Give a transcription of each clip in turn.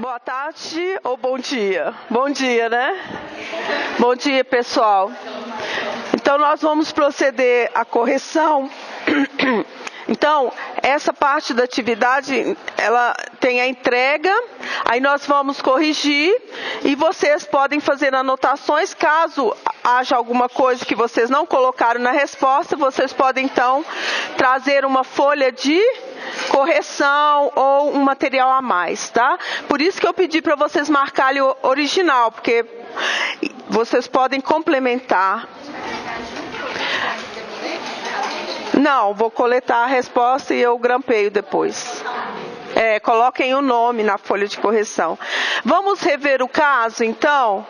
Boa tarde ou bom dia? Bom dia, né? Bom dia, pessoal. Então, nós vamos proceder à correção. Então, essa parte da atividade, ela tem a entrega, aí nós vamos corrigir e vocês podem fazer anotações. Caso haja alguma coisa que vocês não colocaram na resposta, vocês podem, então, trazer uma folha de correção ou um material a mais, tá? Por isso que eu pedi para vocês marcarem o original, porque vocês podem complementar. Não, vou coletar a resposta e eu grampeio depois. Coloquem o nome na folha de correção. Vamos rever o caso, então?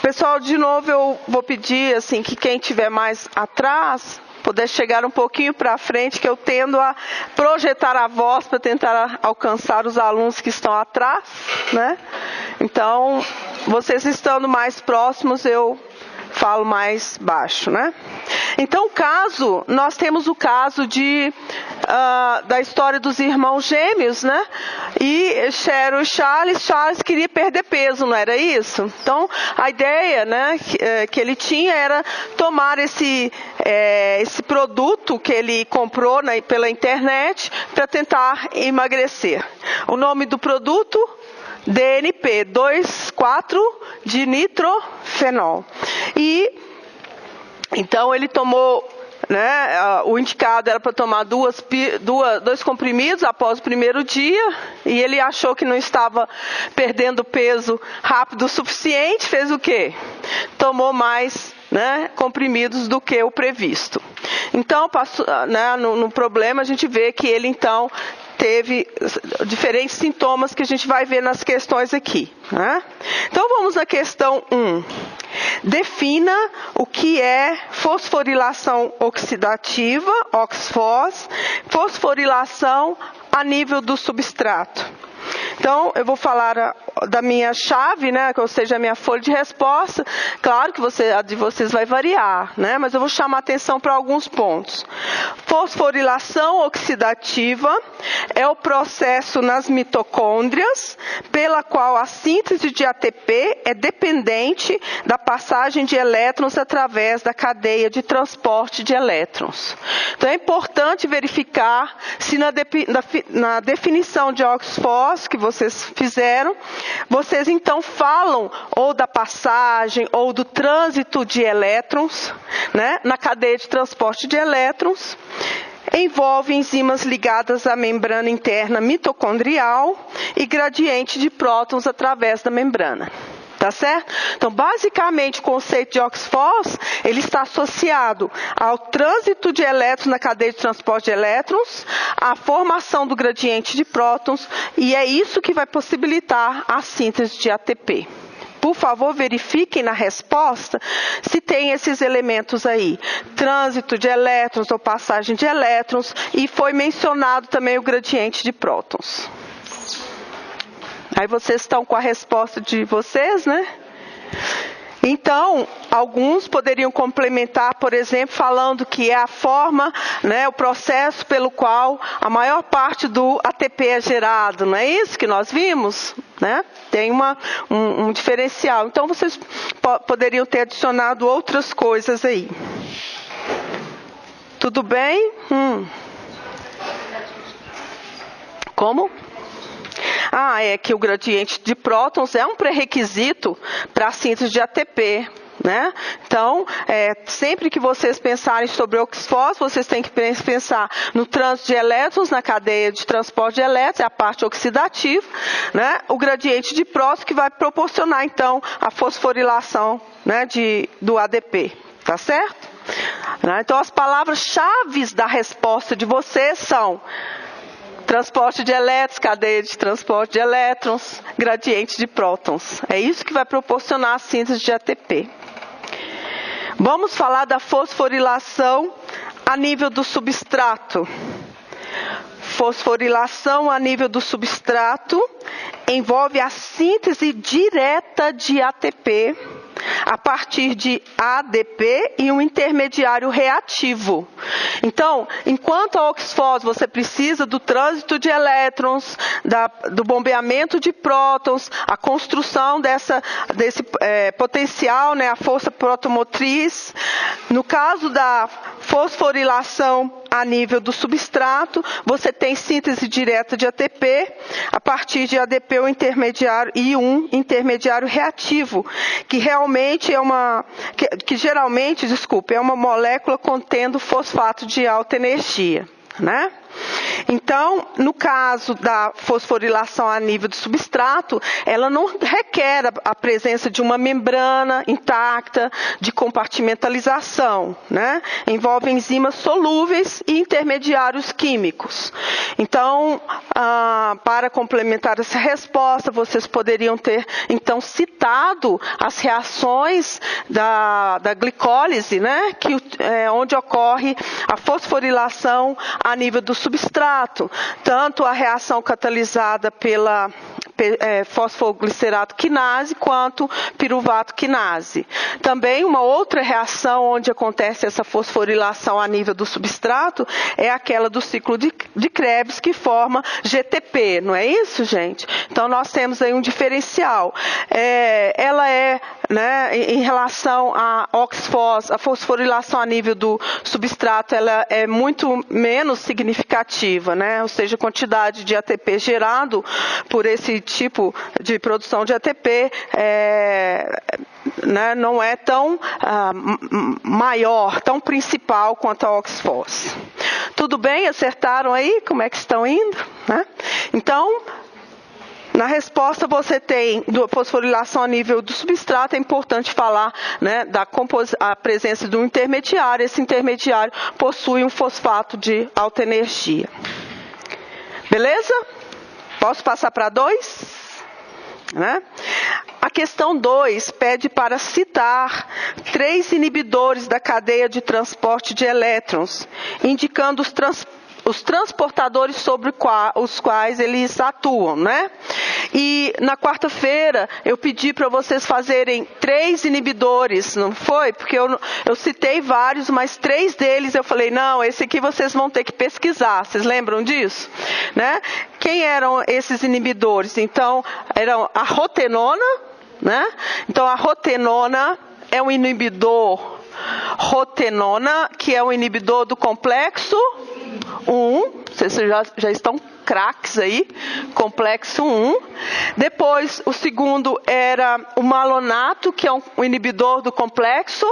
Pessoal, de novo eu vou pedir assim, que quem estiver mais atrás puder chegar um pouquinho para frente, que eu tendo a projetar a voz para tentar alcançar os alunos que estão atrás, né? Então, vocês estando mais próximos, eu falo mais baixo, né? Então, nós temos o caso da história dos irmãos gêmeos, né? E Cheryl e Charles queria perder peso, não era isso? Então, a ideia, né, que ele tinha era tomar esse produto que ele comprou pela internet para tentar emagrecer. O nome do produto? DNP, 2,4-dinitrofenol. E então ele tomou, né, o indicado era para tomar dois comprimidos após o primeiro dia, e ele achou que não estava perdendo peso rápido o suficiente, fez o quê? Tomou mais, né, comprimidos do que o previsto. Então, no problema, a gente vê que ele, então, teve diferentes sintomas que a gente vai ver nas questões aqui, né? Então, vamos à questão 1. Defina o que é fosforilação oxidativa, OXFOS, fosforilação a nível do substrato. Então, eu vou falar da minha chave, né, ou seja, a minha folha de resposta. Claro que a de vocês vai variar, né, mas eu vou chamar atenção para alguns pontos. Fosforilação oxidativa é o processo nas mitocôndrias pela qual a síntese de ATP é dependente da passagem de elétrons através da cadeia de transporte de elétrons. Então, é importante verificar se na definição de OXFOS que vocês fizeram, vocês então falam ou da passagem ou do trânsito de elétrons, né, na cadeia de transporte de elétrons. Envolve enzimas ligadas à membrana interna mitocondrial e gradiente de prótons através da membrana. Tá certo? Então, basicamente, o conceito de OXFOS, ele está associado ao trânsito de elétrons na cadeia de transporte de elétrons, à formação do gradiente de prótons, e é isso que vai possibilitar a síntese de ATP. Por favor, verifiquem na resposta se tem esses elementos aí. Trânsito de elétrons ou passagem de elétrons, e foi mencionado também o gradiente de prótons. Aí vocês estão com a resposta de vocês, né? Então, alguns poderiam complementar, por exemplo, falando que é a forma, né, o processo pelo qual a maior parte do ATP é gerado, não é isso que nós vimos? Né? Tem um diferencial. Então, vocês poderiam ter adicionado outras coisas aí. Tudo bem? Como? É que o gradiente de prótons é um pré-requisito para a síntese de ATP, né? Então, sempre que vocês pensarem sobre OXFOS, vocês têm que pensar no trânsito de elétrons, na cadeia de transporte de elétrons, é a parte oxidativa, né? O gradiente de prótons que vai proporcionar, então, a fosforilação, né, do ADP, tá certo? Então, as palavras-chave da resposta de vocês são transporte de elétrons, cadeia de transporte de elétrons, gradiente de prótons. É isso que vai proporcionar a síntese de ATP. Vamos falar da fosforilação a nível do substrato. Fosforilação a nível do substrato envolve a síntese direta de ATP a partir de ADP e um intermediário reativo. Então, enquanto a oxfose você precisa do trânsito de elétrons, do bombeamento de prótons, a construção desse potencial, né, a força protomotriz. No caso da fosforilação a nível do substrato, você tem síntese direta de ATP, a partir de ADP o intermediário e um intermediário reativo, que realmente é é uma molécula contendo fosfato de alta energia, né? Então, no caso da fosforilação a nível do substrato, ela não requer a presença de uma membrana intacta, de compartimentalização, né? Envolve enzimas solúveis e intermediários químicos. Então, para complementar essa resposta, vocês poderiam ter, então, citado as reações da glicólise, né? Onde ocorre a fosforilação a nível do substrato, tanto a reação catalisada pela fosfoglicerato quinase quanto piruvato quinase. Também uma outra reação onde acontece essa fosforilação a nível do substrato é aquela do ciclo de Krebs, que forma GTP, não é isso, gente? Então nós temos aí um diferencial. Ela né, em relação à oxfose, a fosforilação a nível do substrato, ela é muito menos significativa, né? Ou seja, a quantidade de ATP gerado por esse tipo de produção de ATP né, não é tão maior, tão principal quanto a oxfose. Tudo bem? Acertaram aí? Como é que estão indo? Né? Então, na resposta você tem a fosforilação a nível do substrato, é importante falar, né, a presença de um intermediário. Esse intermediário possui um fosfato de alta energia. Beleza? Posso passar para 2? Né? A questão 2 pede para citar 3 inibidores da cadeia de transporte de elétrons, indicando os transportadores sobre os quais eles atuam, né? E na quarta-feira eu pedi para vocês fazerem 3 inibidores, não foi? Porque eu citei vários, mas 3 deles eu falei, não, esse aqui vocês vão ter que pesquisar. Vocês lembram disso? Né? Quem eram esses inibidores? Então, eram a rotenona, né? Então, a rotenona é um inibidor rotenona, que é um inibidor do complexo 1, vocês já estão craques aí, complexo 1. Depois, o segundo era o malonato, que é um inibidor do complexo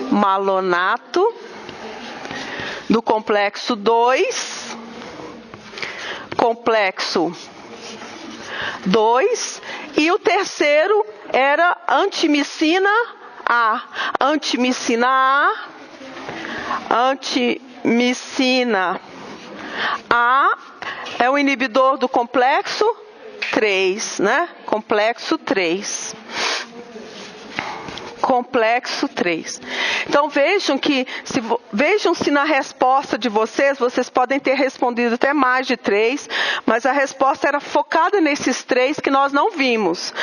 malonato, do complexo 2, complexo 2, e o terceiro era antimicina A. Antimicina A é o inibidor do complexo 3, né? Complexo 3. Complexo 3. Então vejam se na resposta de vocês podem ter respondido até mais de 3, mas a resposta era focada nesses 3 que nós não vimos.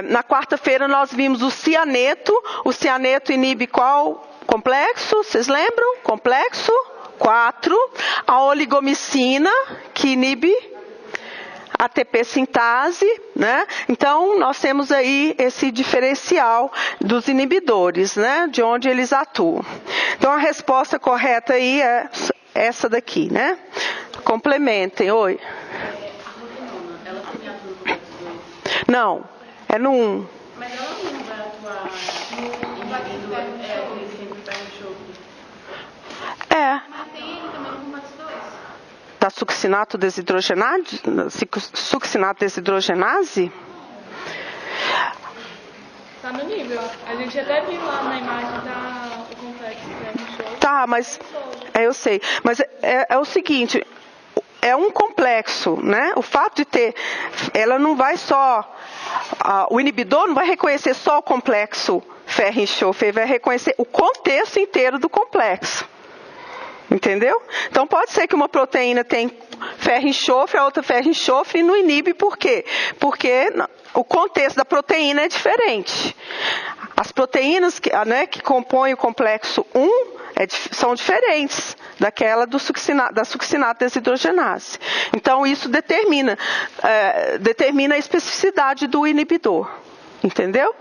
Na quarta-feira nós vimos o cianeto inibe qual complexo? Vocês lembram? Complexo 4. A oligomicina, que inibe ATP sintase, né? Então, nós temos aí esse diferencial dos inibidores, né? De onde eles atuam. Então, a resposta correta aí é essa daqui, né? Complementem. Oi. Ela também atua no complexo 2? Não, é no 1. Mas ela não vai atuar invadindo aquele centro de enxofre? Mas tem ele também no complexo 2. Da succinato desidrogenase? Tá no nível. A gente até viu lá na imagem do complexo de enxofre. Tá, mas eu sei. Mas é o seguinte, é um complexo, né? O fato de ter, ela não vai só, o inibidor não vai reconhecer só o complexo ferro-enxofre, ele vai reconhecer o contexto inteiro do complexo. Entendeu? Então pode ser que uma proteína tenha ferro-enxofre, a outra ferro-enxofre, e não inibe por quê? Porque o contexto da proteína é diferente. As proteínas que compõem o complexo 1 são diferentes daquela da succinato desidrogenase. Então, isso determina a especificidade do inibidor. Entendeu?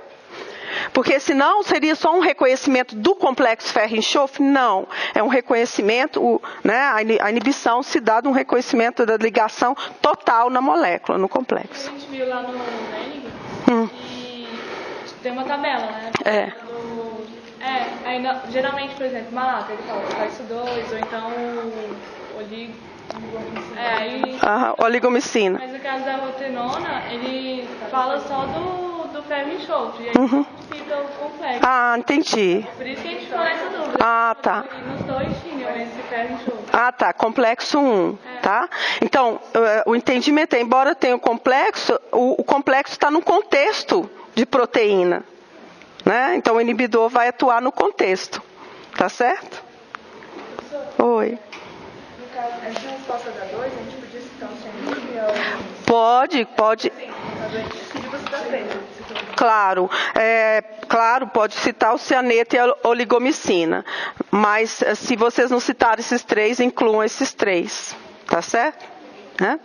Porque senão seria só um reconhecimento do complexo ferro-enxofre? Não. É um reconhecimento, a inibição se dá de um reconhecimento da ligação total na molécula, no complexo. A gente viu lá no Lenig e tem uma tabela, né? Aí, geralmente, por exemplo, malato, ele fala complexo 2, ou então oligomicina. Mas no caso da rotenona, ele fala só do ferro-enxofre, e aí cita o complexo. Ah, entendi. Por isso que a gente ficou nessa dúvida. Ah, tá. Nos dois tinham esse ferro-enxofre. Ah, tá. Complexo 1, tá? Então, o entendimento é, embora tenha o complexo está no contexto de proteína. Né? Então, o inibidor vai atuar no contexto. Tá certo? Oi. No caso, essa resposta da 2, a gente podia citar o CNI Pode. Claro, pode citar o cianeto e a oligomicina. Mas, se vocês não citarem esses 3, incluam esses 3. Tá certo? Né?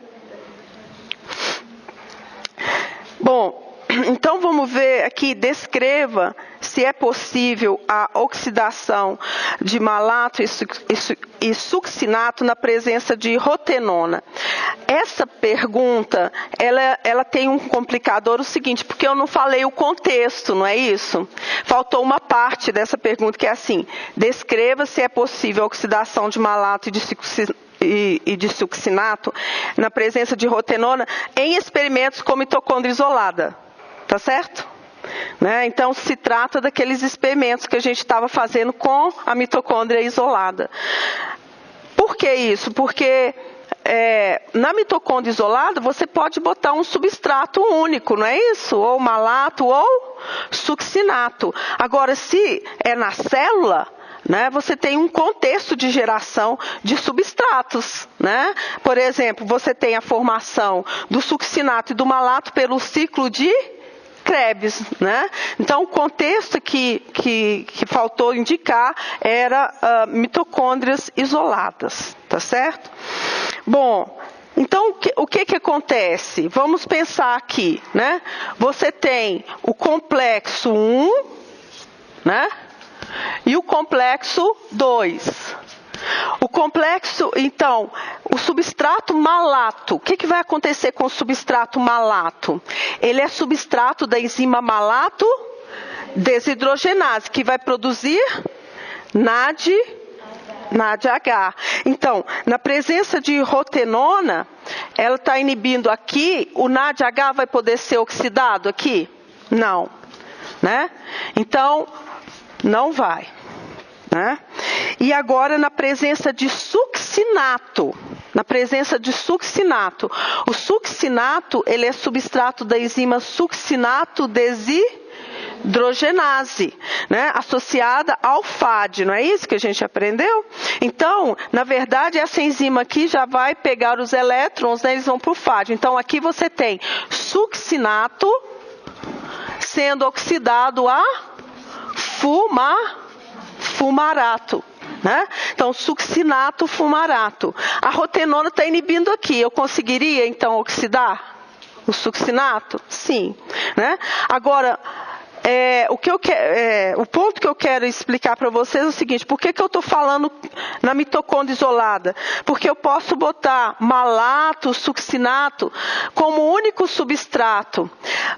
Bom, então vamos ver aqui, descreva se é possível a oxidação de malato e succinato na presença de rotenona. Essa pergunta, ela tem um complicador, o seguinte, porque eu não falei o contexto, não é isso? Faltou uma parte dessa pergunta que é assim, descreva se é possível a oxidação de malato e de succinato na presença de rotenona em experimentos com mitocôndria isolada. Tá certo? Né? Então, se trata daqueles experimentos que a gente estava fazendo com a mitocôndria isolada. Por que isso? Porque na mitocôndria isolada, você pode botar um substrato único, não é isso? Ou malato ou succinato. Agora, se é na célula, né, você tem um contexto de geração de substratos. Né? Por exemplo, você tem a formação do succinato e do malato pelo ciclo de Krebs, né? Então, o contexto que faltou indicar era mitocôndrias isoladas, tá certo? Bom, então, o que acontece? Vamos pensar aqui, né? Você tem o complexo 1, né? E o complexo 2. O complexo, então, o substrato malato. O que vai acontecer com o substrato malato? Ele é substrato da enzima malato desidrogenase, que vai produzir NADH. Então, na presença de rotenona, ela está inibindo aqui, o NADH vai poder ser oxidado aqui? Não. Né? Então, não vai. Né? E agora na presença de succinato. O succinato, ele é substrato da enzima succinato desidrogenase, né? Associada ao FAD, não é isso que a gente aprendeu? Então, na verdade, essa enzima aqui já vai pegar os elétrons, né? Eles vão para o FAD. Então, aqui você tem succinato sendo oxidado a fumarato. Né? Então, succinato, fumarato. A rotenona está inibindo aqui. Eu conseguiria, então, oxidar o succinato? Sim. Né? Agora, o ponto que eu quero explicar para vocês é o seguinte, por que eu estou falando na mitocôndria isolada? Porque eu posso botar malato, succinato como único substrato,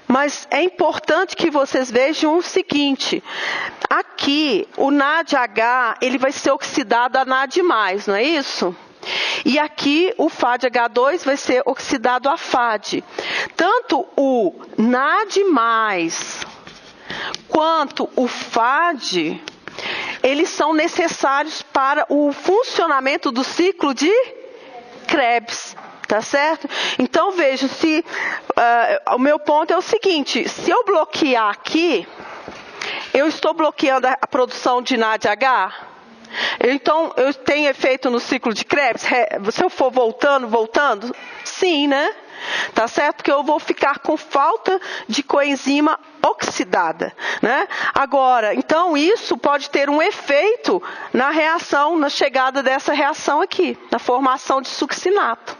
mas é importante que vocês vejam o seguinte, aqui o NADH, ele vai ser oxidado a NAD+, não é isso? E aqui o FADH2 vai ser oxidado a FAD. Tanto o NAD+, quanto o FAD, eles são necessários para o funcionamento do ciclo de Krebs, tá certo? Então, veja, o meu ponto é o seguinte, se eu bloquear aqui, eu estou bloqueando a produção de NADH? Então, eu tenho efeito no ciclo de Krebs? Se eu for voltando? Sim, né? Tá certo? Porque eu vou ficar com falta de coenzima oxidada, né? Agora, então isso pode ter um efeito na reação, na chegada dessa reação aqui, na formação de succinato.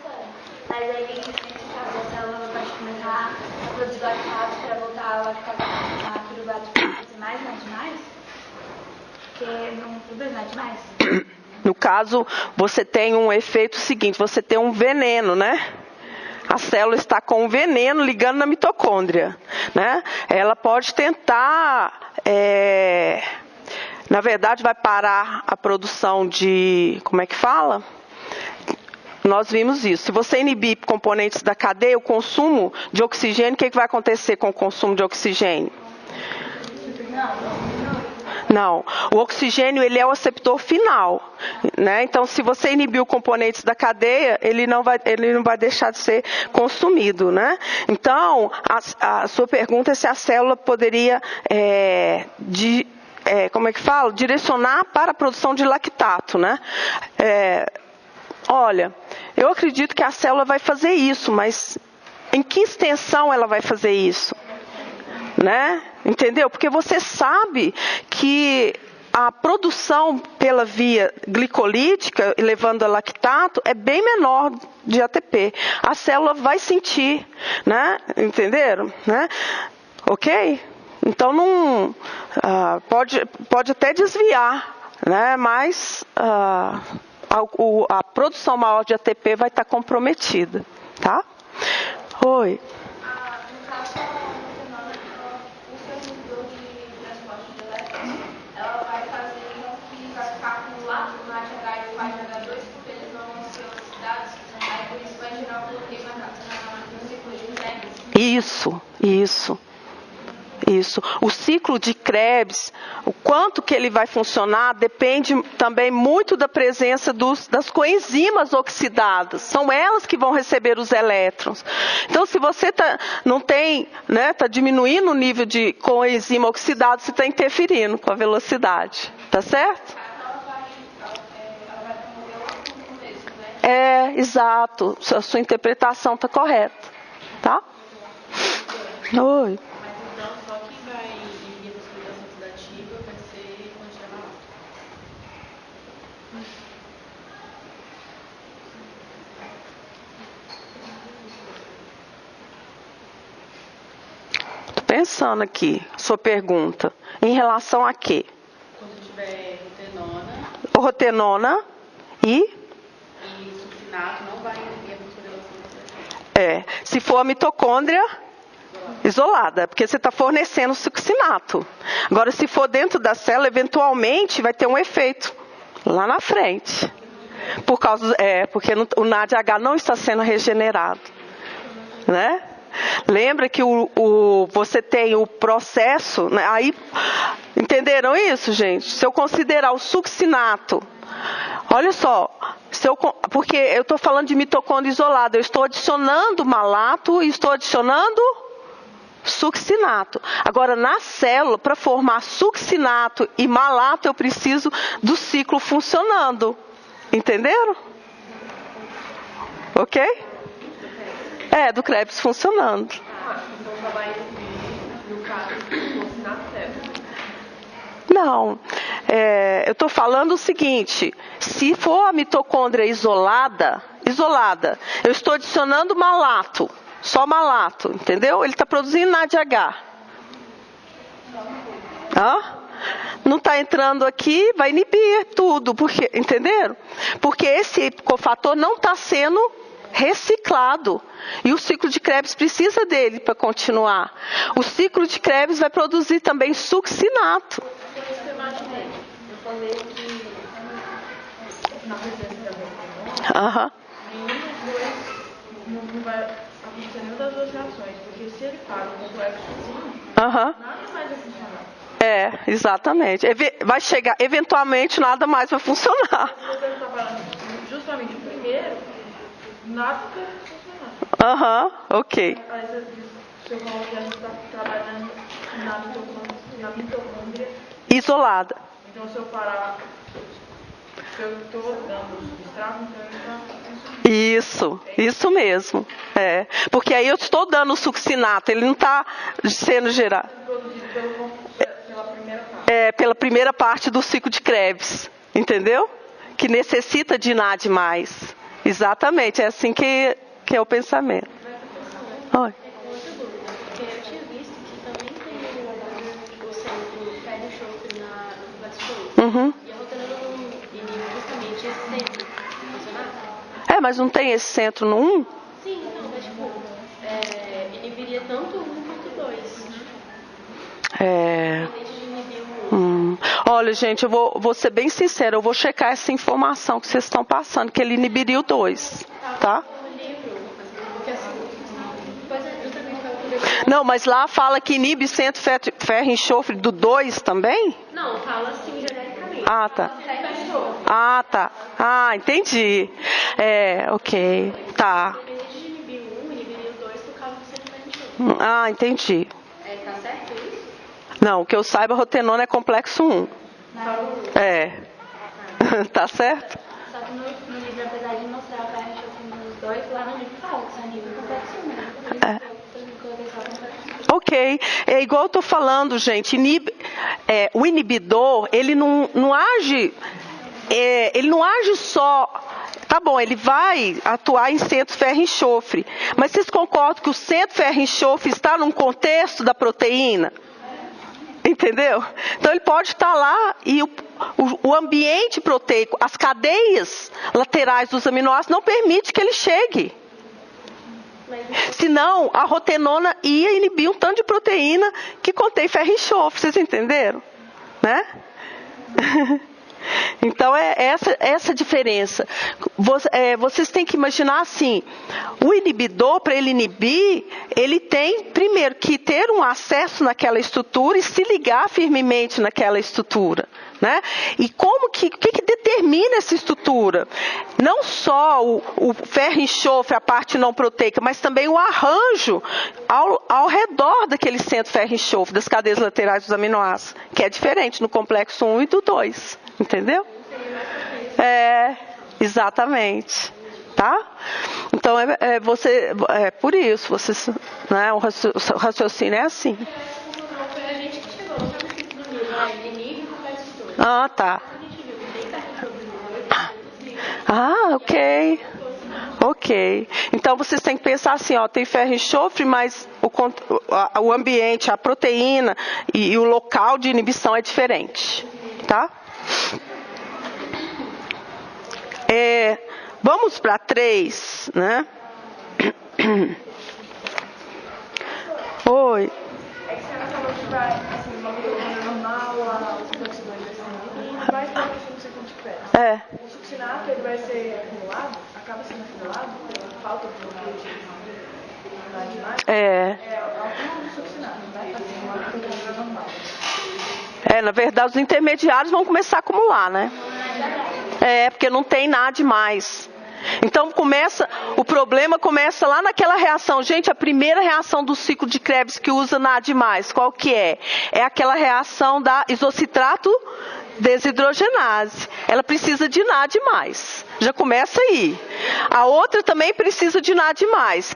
Mas aí a célula pode começar a produzir lactato para voltar a lactar piruvato para fazer mais, não demais? Porque não produz mais demais. No caso, você tem um efeito seguinte, você tem um veneno, né? A célula está com um veneno ligando na mitocôndria, né? Ela pode tentar, na verdade, vai parar a produção de, como é que fala? Nós vimos isso. Se você inibir componentes da cadeia, o consumo de oxigênio, o que vai acontecer com o consumo de oxigênio? Não, o oxigênio ele é o receptor final, né? Então, se você inibir os componentes da cadeia, ele não vai deixar de ser consumido, né? Então, a sua pergunta é se a célula poderia, como é que fala? Direcionar para a produção de lactato, né? Olha, eu acredito que a célula vai fazer isso, mas em que extensão ela vai fazer isso? Né? Entendeu? Porque você sabe que a produção pela via glicolítica, levando a lactato, é bem menor de ATP. A célula vai sentir, né? Entenderam? Né? Ok? Então, não, pode até desviar, né? Mas a produção maior de ATP vai estar comprometida. Tá? Oi. Isso. O ciclo de Krebs, o quanto que ele vai funcionar, depende também muito da presença das coenzimas oxidadas. São elas que vão receber os elétrons. Então, se você não tem, né, está diminuindo o nível de coenzima oxidada, você está interferindo com a velocidade. Tá certo? Exato. A sua interpretação está correta. Tá? Oi. Pensando aqui, sua pergunta, em relação a quê? Quando tiver rotenona. Rotenona e succinato não vai inibir a fosforilação. Se for a mitocôndria isolada, porque você está fornecendo succinato. Agora, se for dentro da célula, eventualmente vai ter um efeito lá na frente. Porque o NADH não está sendo regenerado, né? Lembra que você tem o processo, né? Aí, entenderam isso, gente? Se eu considerar o succinato, olha só, porque eu estou falando de mitocôndria isolada, eu estou adicionando malato e estou adicionando succinato. Agora, na célula, para formar succinato e malato, eu preciso do ciclo funcionando. Entenderam? Ok? Do Krebs funcionando. Então vai no caso succinato certo. Não. Eu estou falando o seguinte, se for a mitocôndria isolada, eu estou adicionando malato, só malato, entendeu? Ele está produzindo NADH. Não está entrando aqui, vai inibir tudo, entenderam? Porque esse cofator não está sendo reciclado. E o ciclo de Krebs precisa dele para continuar. O ciclo de Krebs vai produzir também succinato. Eu falei que na presença da não vai acontecer nenhuma das duas reações, porque se ele para o complexo sozinho, nada mais vai funcionar. Exatamente. Vai chegar, eventualmente nada mais vai funcionar. Se você está falando justamente o primeiro, nada vai funcionar. Ok. Aí você falou que a gente está trabalhando na mitocôndria isolada. Então, se eu parar Eu estou dando o substrato, então Isso mesmo. É. Porque aí eu estou dando o succinato, ele não está sendo gerado. produzido pela primeira parte. Pela primeira parte do ciclo de Krebs, entendeu? Que necessita de NAD+. Exatamente, é assim que é o pensamento. Oi. Outra dúvida, porque eu tinha visto que também tem o centro pé do enxofre no complexo 2. Uhum. E a rotenona não inibe justamente esse centro funcionar? Mas não tem esse centro no 1? Sim, mas tipo, inibiria tanto o 1 quanto o 2. Independente de inibir o 1. Olha, gente, eu vou ser bem sincera, eu vou checar essa informação que vocês estão passando, que ele inibiria o 2, tá? No livro, porque assim, pois é, justamente pelo que eu Não, mas lá fala que inibe centro ferro e enxofre do 2 também? Não, fala assim genericamente. Ah, tá. Pé do enxofre. Ah, tá. Ah, entendi. Ok. Tá. Independente de inibir o 1, inibiria o 2 por causa do centro pé do enxofre. Ah, entendi. Tá certo isso? Não, que eu saiba, a rotenona é complexo 1. Tá certo? Só que no livro, apesar de mostrar o ferro enxofre nos dois, lá no livro fala que são nível complexo 1, né? Por isso que eu coloquei só complexo 1. Ok. É igual eu tô falando, gente. O inibidor, ele não age... ele não age só... Tá bom, ele vai atuar em centro ferro e enxofre. Mas vocês concordam que o centro ferro e enxofre está num contexto da proteína? Entendeu? Então ele pode estar lá e o ambiente proteico, as cadeias laterais dos aminoácidos não permite que ele chegue. Senão a rotenona ia inibir um tanto de proteína que contém ferro e enxofre. Vocês entenderam? Né? Então é essa diferença. Vocês têm que imaginar assim, o inibidor, para ele inibir, ele tem primeiro que ter um acesso naquela estrutura e se ligar firmemente naquela estrutura. Né? E o que determina essa estrutura? Não só o ferro e enxofre, a parte não proteica, mas também o arranjo ao redor daquele centro ferro e enxofre, das cadeias laterais dos aminoácidos, que é diferente no complexo 1 e do 2. Entendeu? Exatamente. Tá? Então, por isso, né, o raciocínio é assim. Não foi a gente que chegou, não estava escrito no livro, inibir o complexo 2. Ah, tá. A gente viu que tem ferro enxofre no 2. Ah, ok. Então vocês têm que pensar assim, tem ferro e enxofre, mas o ambiente, a proteína e o local de inibição é diferente. Tá? Vamos para 3, né? Oi. É que você falou que vai, assim, uma mitocôndria normal, os complexos 2 vai ser inibido, vai ser no ciclo de Krebs. O succinato, ele vai ser acumulado, acaba sendo acumulado, pela falta de bloqueio de imagem. Algum do succinato, vai fazer uma mitocôndria normal. Na verdade, os intermediários vão começar a acumular, né? Porque não tem nada demais. Então o problema começa lá naquela reação. Gente, a primeira reação do ciclo de Krebs que usa NAD+, qual que é? É aquela reação da isocitrato desidrogenase. Ela precisa de NAD+. Já começa aí. A outra também precisa de NAD+,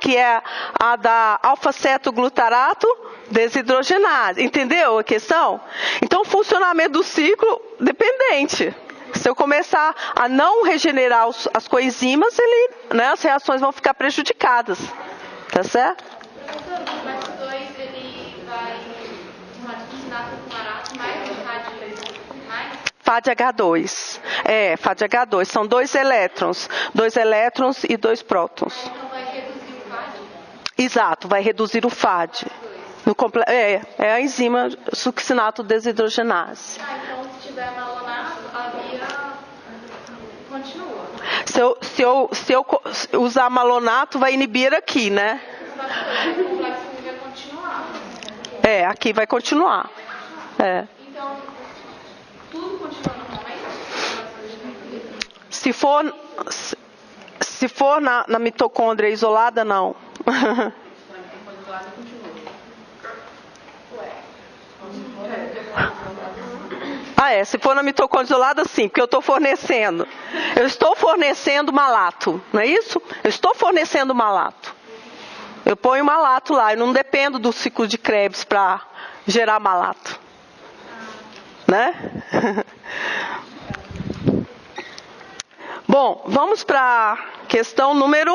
que é a da alfa-cetoglutarato desidrogenase. Entendeu a questão? Então o funcionamento do ciclo dependente. Se eu começar a não regenerar as coenzimas, as reações vão ficar prejudicadas. Tá certo? Professor, o complexo 2, ele vai uma succinato acumulado mais um mais? FADH2. FADH2. São 2 elétrons. 2 elétrons e 2 prótons. Então vai reduzir o FAD? Exato, vai reduzir o FAD. É a enzima succinato desidrogenase. Então se tiver malonato, a via continua. Se eu usar malonato, vai inibir aqui, né? O complexo vai continuar. Aqui vai continuar. Então, tudo continua normalmente? Se for na mitocôndria isolada, não. Se for na mitocôndria isolada, sim, porque eu estou fornecendo. Eu estou fornecendo malato, não é isso? Eu estou fornecendo malato. Eu ponho malato lá, eu não dependo do ciclo de Krebs para gerar malato. Né? Bom, vamos para a questão número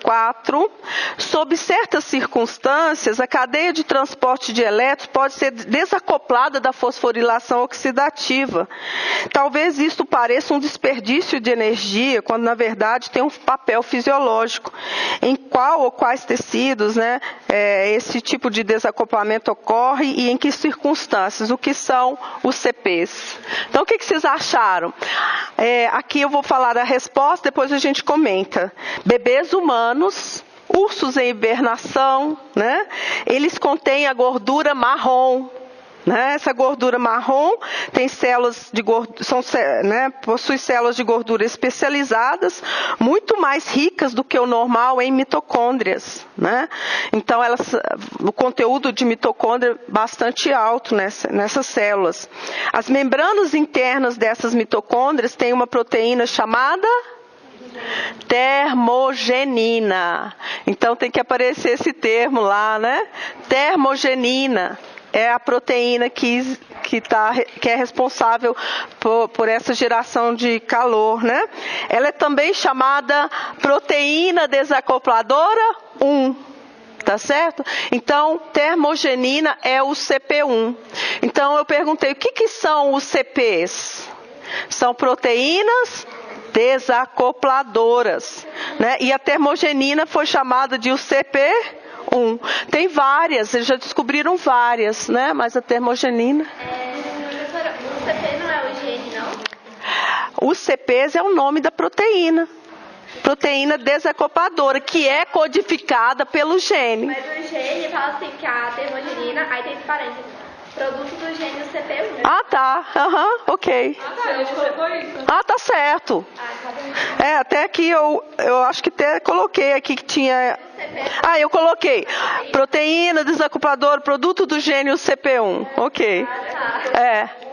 4. Sob certas circunstâncias, a cadeia de transporte de elétrons pode ser desacoplada da fosforilação oxidativa. Talvez isto pareça um desperdício de energia, quando na verdade tem um papel fisiológico. Em qual ou quais tecidos, né, esse tipo de desacoplamento ocorre e em que circunstâncias? O que são os CPs? Então, o que vocês acharam? Aqui eu vou falar a resposta, depois a gente comenta. Bebês humanos, ursos em hibernação, né? Eles contêm a gordura marrom. Né? Essa gordura marrom tem células de gordura, possui células de gordura especializadas, muito mais ricas do que o normal em mitocôndrias. Né? Então, o conteúdo de mitocôndria é bastante alto nessas células. As membranas internas dessas mitocôndrias têm uma proteína chamada termogenina. Então tem que aparecer esse termo lá, né? Termogenina é a proteína que é responsável por essa geração de calor, né? Ela é também chamada proteína desacopladora 1. Tá certo? Então, termogenina é o CP1. Então eu perguntei, o que são os CPs? São proteínas desacopladoras, né? E a termogenina foi chamada de UCP1. Tem várias, eles já descobriram várias, né? Mas a termogenina... Professora, o CP não é o gene, não? Os CPs é o nome da proteína. Proteína desacopladora, que é codificada pelo gene. Mas o gene fala assim que a termogenina, aí tem esse parênteses, produto do gene UCP1. Ah, tá. Ok. A gente colocou isso. Tá certo. Até aqui eu acho que até coloquei aqui que tinha... eu coloquei. Proteína desacopladora, produto do gene UCP1. Ok. O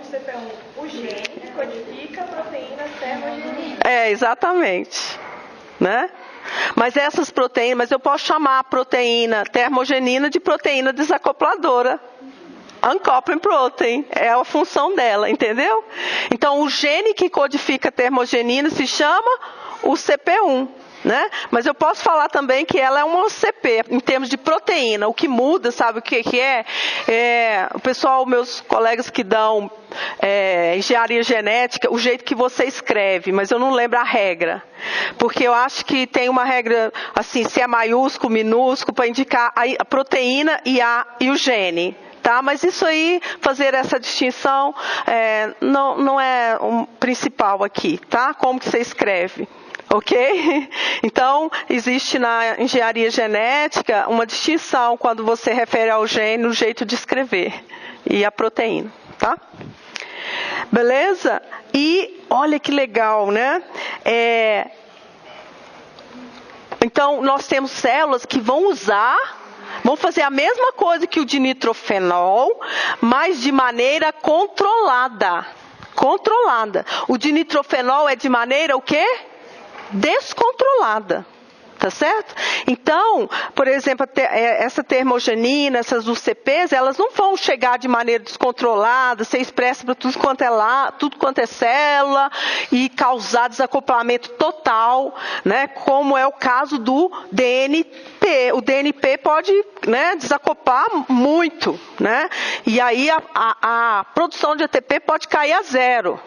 CP1, o gene codifica proteínas termogenina. Exatamente. Né? Mas essas proteínas, mas eu posso chamar a proteína termogenina de proteína desacopladora. Uncoupling protein, é a função dela, entendeu? Então, o gene que codifica a termogenina se chama o CP1, né? Mas eu posso falar também que ela é uma CP, em termos de proteína. O que muda, sabe o que é? O pessoal, meus colegas que dão engenharia genética, o jeito que você escreve, mas eu não lembro a regra. Porque eu acho que tem uma regra, assim, se é maiúsculo, minúsculo, para indicar a proteína e o gene. Tá? Mas isso aí, fazer essa distinção, não é o principal aqui, tá? Como que você escreve, ok? Então, existe na engenharia genética uma distinção quando você refere ao gene no jeito de escrever e a proteína, tá? Beleza? E olha que legal, né? Então, nós temos células que vão fazer a mesma coisa que o dinitrofenol, mas de maneira controlada. O dinitrofenol é de maneira o quê? Descontrolada. Tá certo? Então, por exemplo, essa termogenina, essas UCPs, elas não vão chegar de maneira descontrolada, ser expressa para tudo quanto é célula e causar desacoplamento total, né? Como é o caso do DNP. O DNP pode, né, desacoplar muito, né? E aí a produção de ATP pode cair a zero.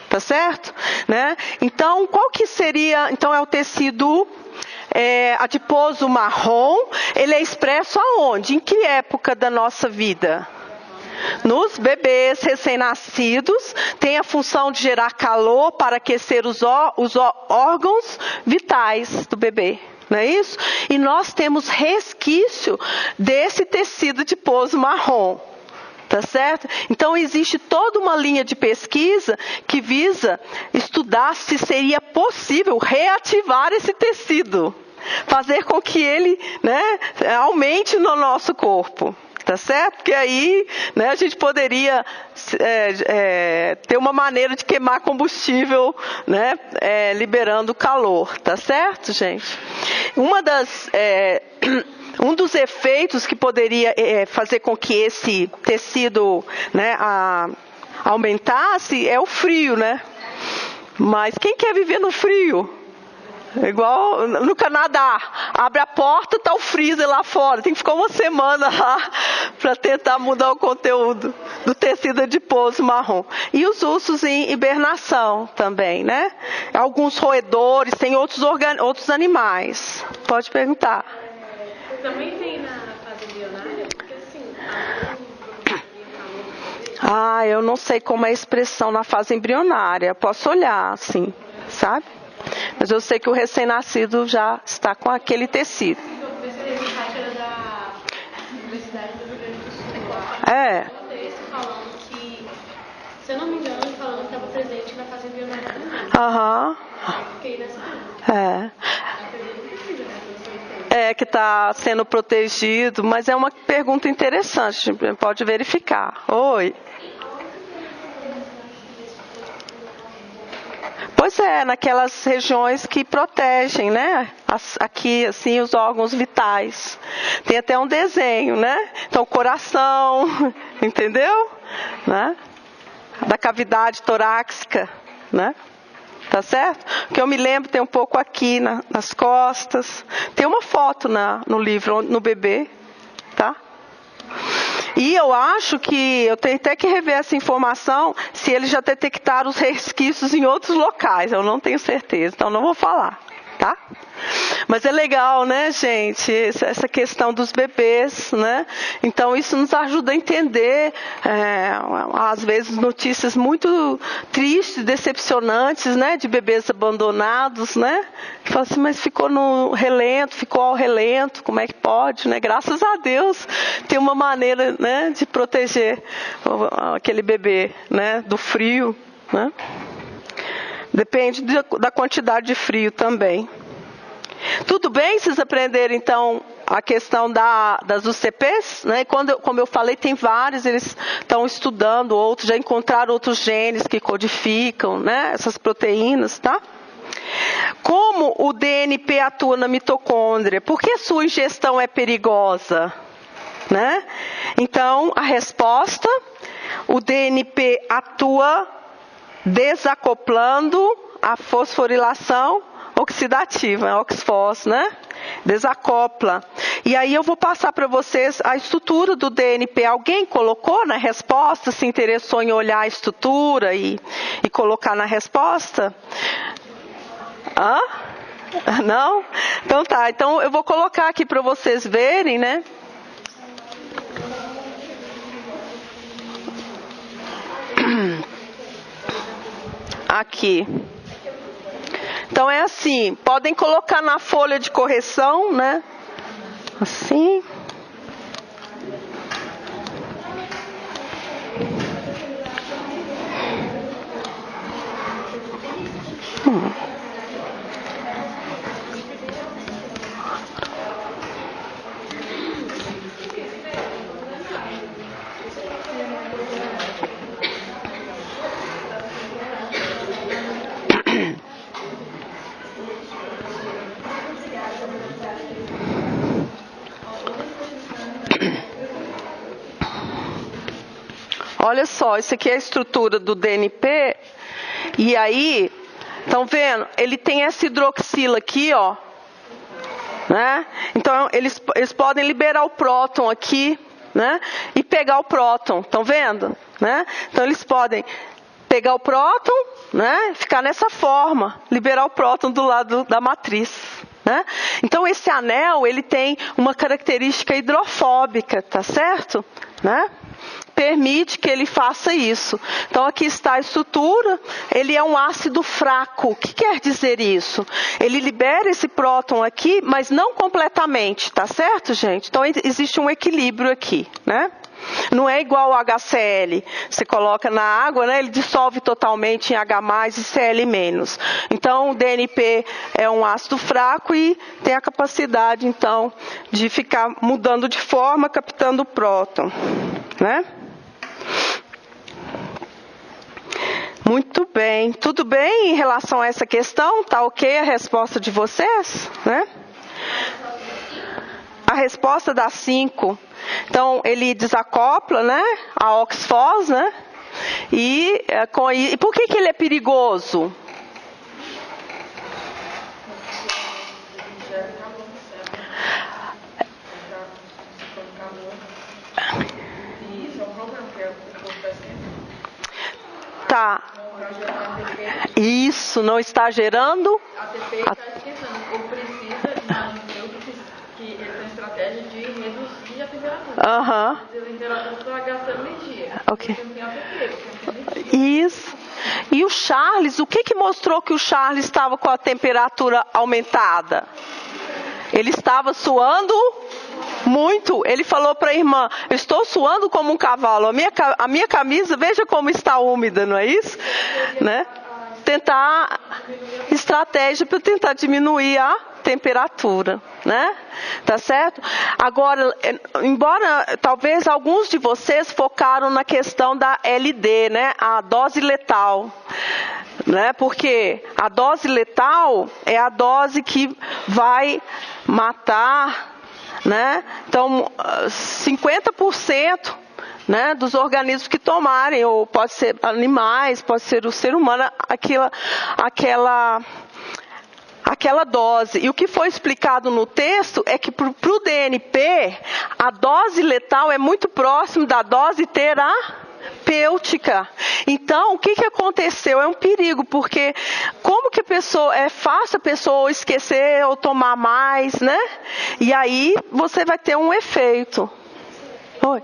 Tá certo? Né? Então, qual que seria... Então, é o tecido... adiposo marrom, ele é expresso aonde? Em que época da nossa vida? Nos bebês recém-nascidos, tem a função de gerar calor para aquecer os órgãos vitais do bebê. Não é isso? E nós temos resquício desse tecido adiposo marrom. Tá certo? Então, existe toda uma linha de pesquisa que visa estudar se seria possível reativar esse tecido. Fazer com que ele, né, aumente no nosso corpo. tá certo? Porque aí, né, a gente poderia ter uma maneira de queimar combustível, né, liberando calor, tá certo, gente? Um dos efeitos que poderia fazer com que esse tecido, né, aumentasse é o frio, né? Mas quem quer viver no frio? Igual no Canadá, abre a porta, tá o freezer lá fora, tem que ficar uma semana lá para tentar mudar o conteúdo do tecido adiposo marrom. E os ursos em hibernação também, né? Alguns roedores, tem outros animais. Pode perguntar. Também tem na fase embrionária? Porque assim, eu não sei como é a expressão na fase embrionária. Posso olhar, assim, sabe? Mas eu sei que o recém-nascido já está com aquele tecido. Falando que, se eu não me engano, falando que estava presente na fase embrionária também. Aham. Fiquei nessa dúvida. Que está sendo protegido, mas é uma pergunta interessante, pode verificar. Oi. Pois naquelas regiões que protegem, né? Aqui, assim, os órgãos vitais. Tem até um desenho, né? Então, coração, entendeu? Né? Da cavidade torácica, né? Tá certo? Porque eu me lembro, tem um pouco aqui nas costas. Tem uma foto no livro, no bebê, tá? E eu acho que eu tenho até que rever essa informação se eles já detectaram os resquícios em outros locais. Eu não tenho certeza, então não vou falar, tá? Mas é legal, né, gente, essa questão dos bebês, né? Então isso nos ajuda a entender, às vezes, notícias muito tristes, decepcionantes, né, de bebês abandonados, né? Fala assim, mas ficou ao relento, como é que pode, né? Graças a Deus tem uma maneira, né, de proteger aquele bebê, né, do frio, né? Depende da quantidade de frio também. Tudo bem vocês aprenderam, então, a questão das UCPs? Né? Como eu falei, tem vários, eles estão estudando outros, já encontraram outros genes que codificam, né, essas proteínas, tá? Como o DNP atua na mitocôndria? Por que a sua ingestão é perigosa? Né? Então, a resposta, o DNP atua desacoplando a fosforilação oxidativa, oxfos, né? Desacopla. E aí eu vou passar para vocês a estrutura do DNP. Alguém colocou na resposta, se interessou em olhar a estrutura e colocar na resposta? Não? Então tá, então eu vou colocar aqui para vocês verem, né? Aqui. Então é assim, podem colocar na folha de correção, né? Assim. Olha só, isso aqui é a estrutura do DNP. E aí, estão vendo? Ele tem essa hidroxila aqui, ó. Né? Então, eles podem liberar o próton aqui, né? E pegar o próton. Estão vendo? Né? Então, eles podem pegar o próton, né? Ficar nessa forma. Liberar o próton do lado da matriz. Né? Então, esse anel, ele tem uma característica hidrofóbica, tá certo? Né? Permite que ele faça isso. Então, aqui está a estrutura. Ele é um ácido fraco. O que quer dizer isso? Ele libera esse próton aqui, mas não completamente, tá certo, gente? Então, existe um equilíbrio aqui, né? Não é igual ao HCl. Você coloca na água, né? Ele dissolve totalmente em H+, e Cl-. Então, o DNP é um ácido fraco e tem a capacidade, então, de ficar mudando de forma, captando o próton, né? Muito bem. Tudo bem em relação a essa questão? Tá ok a resposta de vocês? Né? A resposta dá 5. Então, ele desacopla, né? A oxfos, né? E por que ele é perigoso? Tá. Isso, não está gerando? A ATP está esquentando. Ou precisa, imagino eu, que ele tem estratégia de reduzir a temperatura. Aham. A temperatura está gastando energia. Ok. Você não tem ATP, você não tem energia. Isso. E o Charles, o que mostrou que o Charles estava com a temperatura aumentada? Ele estava suando muito. Ele falou para a irmã, eu estou suando como um cavalo. A minha camisa, veja como está úmida, não é isso? Né? Tentar, estratégia para tentar diminuir a temperatura, né? Tá certo? Agora, embora talvez alguns de vocês focaram na questão da LD, né? A dose letal. Né? Porque a dose letal é a dose que vai matar, né? Então, 50%, né, dos organismos que tomarem, ou pode ser animais, pode ser o ser humano, aquela dose. E o que foi explicado no texto é que para o DNP, a dose letal é muito próxima da dose terapêutica. Então, o que aconteceu? É um perigo, porque como que é fácil a pessoa esquecer ou tomar mais, né? E aí você vai ter um efeito. Oi.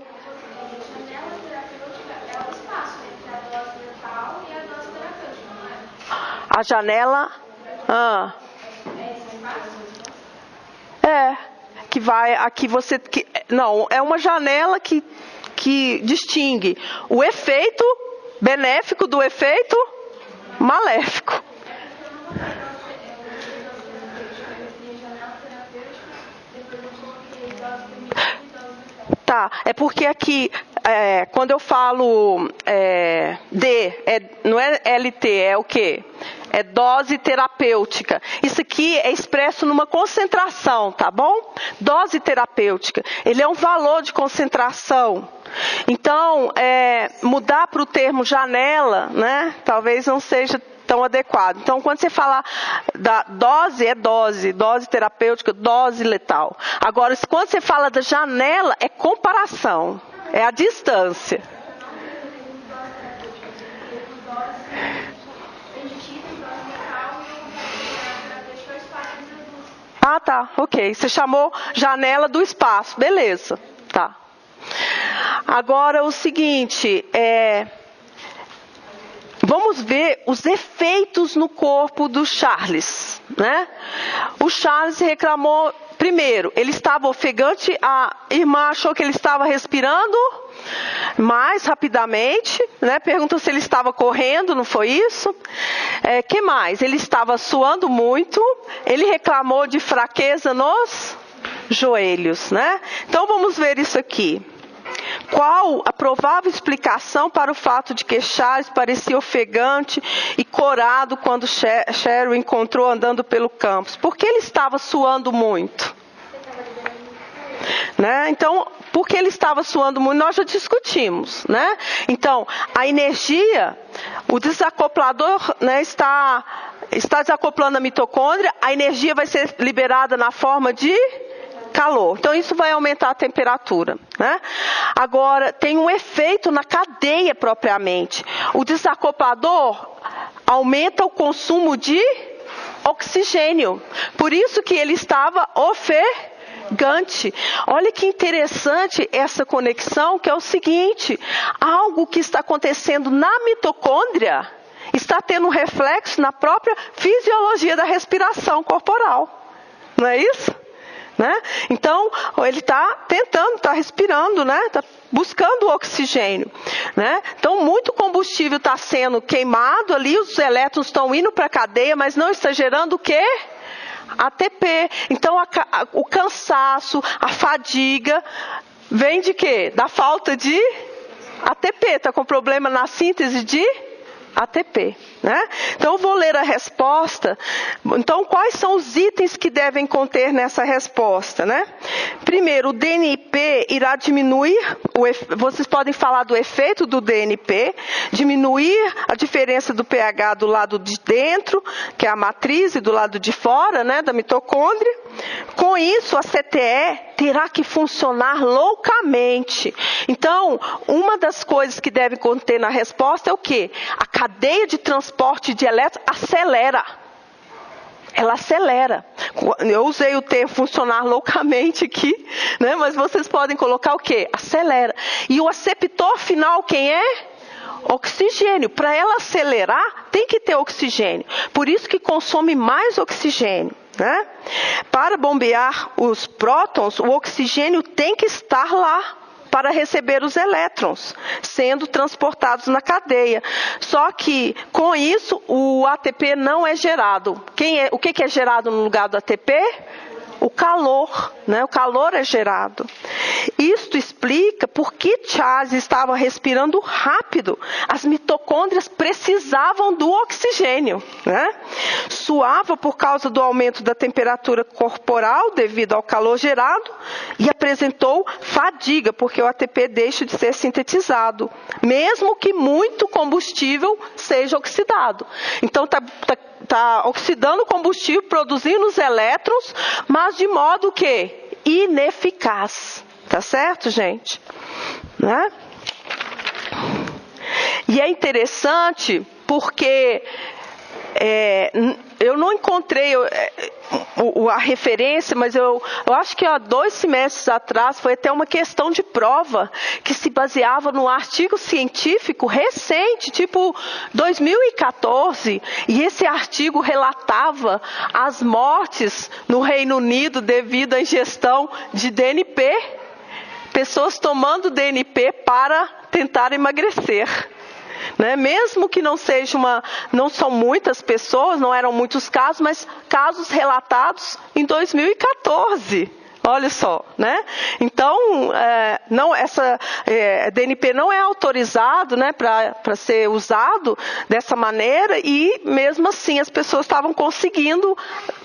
A janela? Que vai, aqui você, não, é uma janela que distingue o efeito benéfico do efeito maléfico. Tá, é porque aqui, quando eu falo não é LT, é o quê? É dose terapêutica. Isso aqui é expresso numa concentração, tá bom? Dose terapêutica. Ele é um valor de concentração. Então, mudar para o termo janela, né? Talvez não seja tão adequado. Então, quando você falar da dose, é dose terapêutica, dose letal. Agora, quando você fala da janela, é comparação, é a distância. Ah, tá, ok. Você chamou janela do espaço, beleza, tá. Agora, o seguinte, vamos ver os efeitos no corpo do Charles, né? O Charles reclamou, primeiro, ele estava ofegante, a irmã achou que ele estava respirando mais rapidamente, né? Perguntou se ele estava correndo, não foi isso? Que mais? Ele estava suando muito, ele reclamou de fraqueza nos joelhos, né? Então vamos ver isso aqui. Qual a provável explicação para o fato de que Charles parecia ofegante e corado quando Cheryl o encontrou andando pelo campus? Por que ele estava suando muito? Né? Então, porque ele estava suando muito, nós já discutimos, né? Então, a energia, o desacoplador, né, está desacoplando a mitocôndria, a energia vai ser liberada na forma de calor. Então, isso vai aumentar a temperatura, né? Agora, tem um efeito na cadeia propriamente. O desacoplador aumenta o consumo de oxigênio. Por isso que ele estava ofegante. Olha que interessante essa conexão, que é o seguinte: algo que está acontecendo na mitocôndria está tendo um reflexo na própria fisiologia da respiração corporal. Não é isso? né? Então, ele está tentando, está respirando, né? Está buscando o oxigênio, né? Então, muito combustível está sendo queimado ali, os elétrons estão indo para a cadeia, mas não está gerando o quê? ATP. Então, o cansaço, a fadiga, vem de quê? Da falta de ATP. Está com problema na síntese de ATP, né? Então, eu vou ler a resposta. Então, quais são os itens que devem conter nessa resposta, né? Primeiro, o DNP irá diminuir, vocês podem falar do efeito do DNP, diminuir a diferença do pH do lado de dentro, que é a matriz, e do lado de fora, né, da mitocôndria. Com isso, a CTE terá que funcionar loucamente. Então, uma das coisas que deve conter na resposta é o quê? A cadeia de transporte de elétrons acelera. Ela acelera. Eu usei o termo funcionar loucamente aqui, né? Mas vocês podem colocar o quê? Acelera. E o aceptor final quem é? Oxigênio. Para ela acelerar, tem que ter oxigênio. Por isso que consome mais oxigênio, né? Para bombear os prótons, o oxigênio tem que estar lá para receber os elétrons, sendo transportados na cadeia. Só que, com isso, o ATP não é gerado. O que é gerado no lugar do ATP? O calor, né? O calor é gerado. Isto explica por que Charles estava respirando rápido. As mitocôndrias precisavam do oxigênio, né? Suava por causa do aumento da temperatura corporal devido ao calor gerado e apresentou fadiga, porque o ATP deixa de ser sintetizado, mesmo que muito combustível seja oxidado. Então, está oxidando o combustível, produzindo os elétrons, mas de modo que ineficaz. Tá certo, gente? Né? E é interessante porque eu não encontrei a referência, mas eu acho que há 2 semestres atrás foi até uma questão de prova que se baseava num artigo científico recente, tipo 2014, e esse artigo relatava as mortes no Reino Unido devido à ingestão de DNP, pessoas tomando DNP para tentar emagrecer. Né? Mesmo que não são muitas pessoas, não eram muitos casos, mas casos relatados em 2014. Olha só, né? Então, DNP não é autorizado, né, para ser usado dessa maneira, e mesmo assim as pessoas estavam conseguindo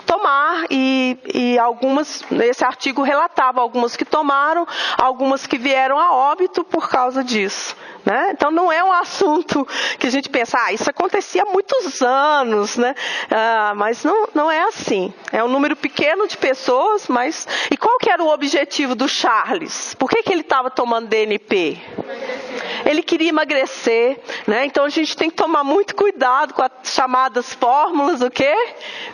tomar, e algumas, esse artigo relatava algumas que tomaram, algumas que vieram a óbito por causa disso. Né? Então não é um assunto que a gente pensa, isso acontecia há muitos anos, né? Mas não é assim. É um número pequeno de pessoas, mas... E qual que era o objetivo do Charles? Por que ele estava tomando DNP? Ele queria emagrecer, né? Então a gente tem que tomar muito cuidado com as chamadas fórmulas, o quê?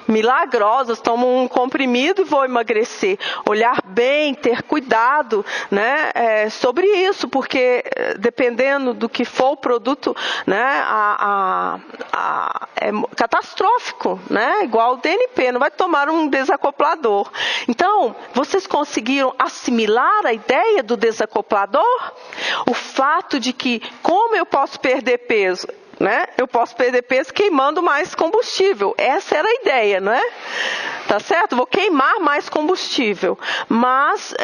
Milagrosas. Tomo um comprimido e vou emagrecer. Olhar bem, ter cuidado, né? Sobre isso, porque dependendo do que for o produto, né? É catastrófico, né? Igual o DNP, não vai tomar um desacoplador. Então, vocês conseguiram assimilar a ideia do desacoplador? O fato de que, como eu posso perder peso? Né? Eu posso perder peso queimando mais combustível. Essa era a ideia, não é? Tá certo? Vou queimar mais combustível, mas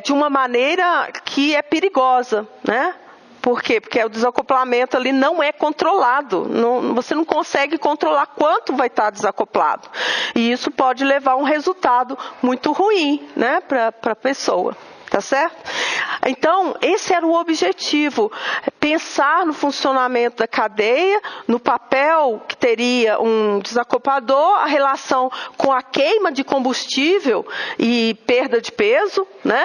de uma maneira que é perigosa, né? Por quê? Porque o desacoplamento ali não é controlado. Você não consegue controlar quanto vai estar desacoplado. E isso pode levar a um resultado muito ruim, né, para a pessoa. Tá certo? Então, esse era o objetivo. Pensar no funcionamento da cadeia, no papel que teria um desacoplador, a relação com a queima de combustível e perda de peso, né?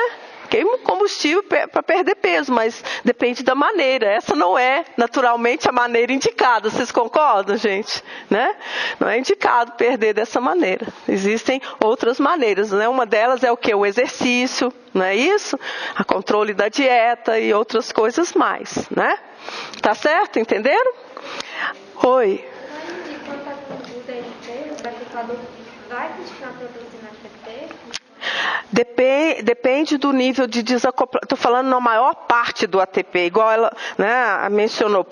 Queima combustível para perder peso, mas depende da maneira. Essa não é, naturalmente, a maneira indicada. Vocês concordam, gente? Né? Não é indicado perder dessa maneira. Existem outras maneiras, né? Uma delas é o quê? O exercício, não é isso? O controle da dieta e outras coisas mais, né? Tá certo? Entenderam? Oi. Enquanto o DNP, o decoplador vai continuar produzindo ATP? Depende do nível de desacoplamento. Estou falando na maior parte do ATP, igual ela, né, mencionou.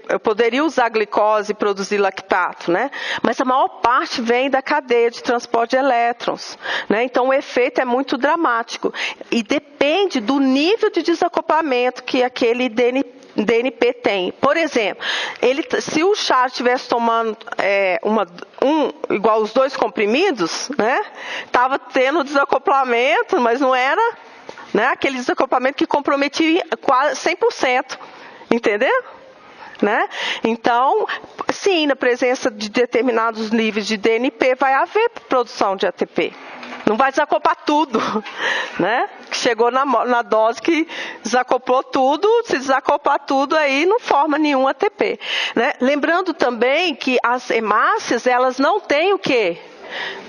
Eu poderia usar a glicose e produzir lactato, né? Mas a maior parte vem da cadeia de transporte de elétrons, né? Então o efeito é muito dramático. E depende do nível de desacoplamento que aquele DNP tem. Por exemplo, se o Charles estivesse tomando igual os 2 comprimidos, né? Estava tendo desacoplamento, mas não era, né, aquele desacoplamento que comprometia quase 100%. Entendeu? Né? Então, sim, na presença de determinados níveis de DNP vai haver produção de ATP. Não vai desacoplar tudo, né? Chegou na dose que desacoplou tudo, se desacoplar tudo aí não forma nenhum ATP, né? Lembrando também que as hemácias, elas não têm o quê?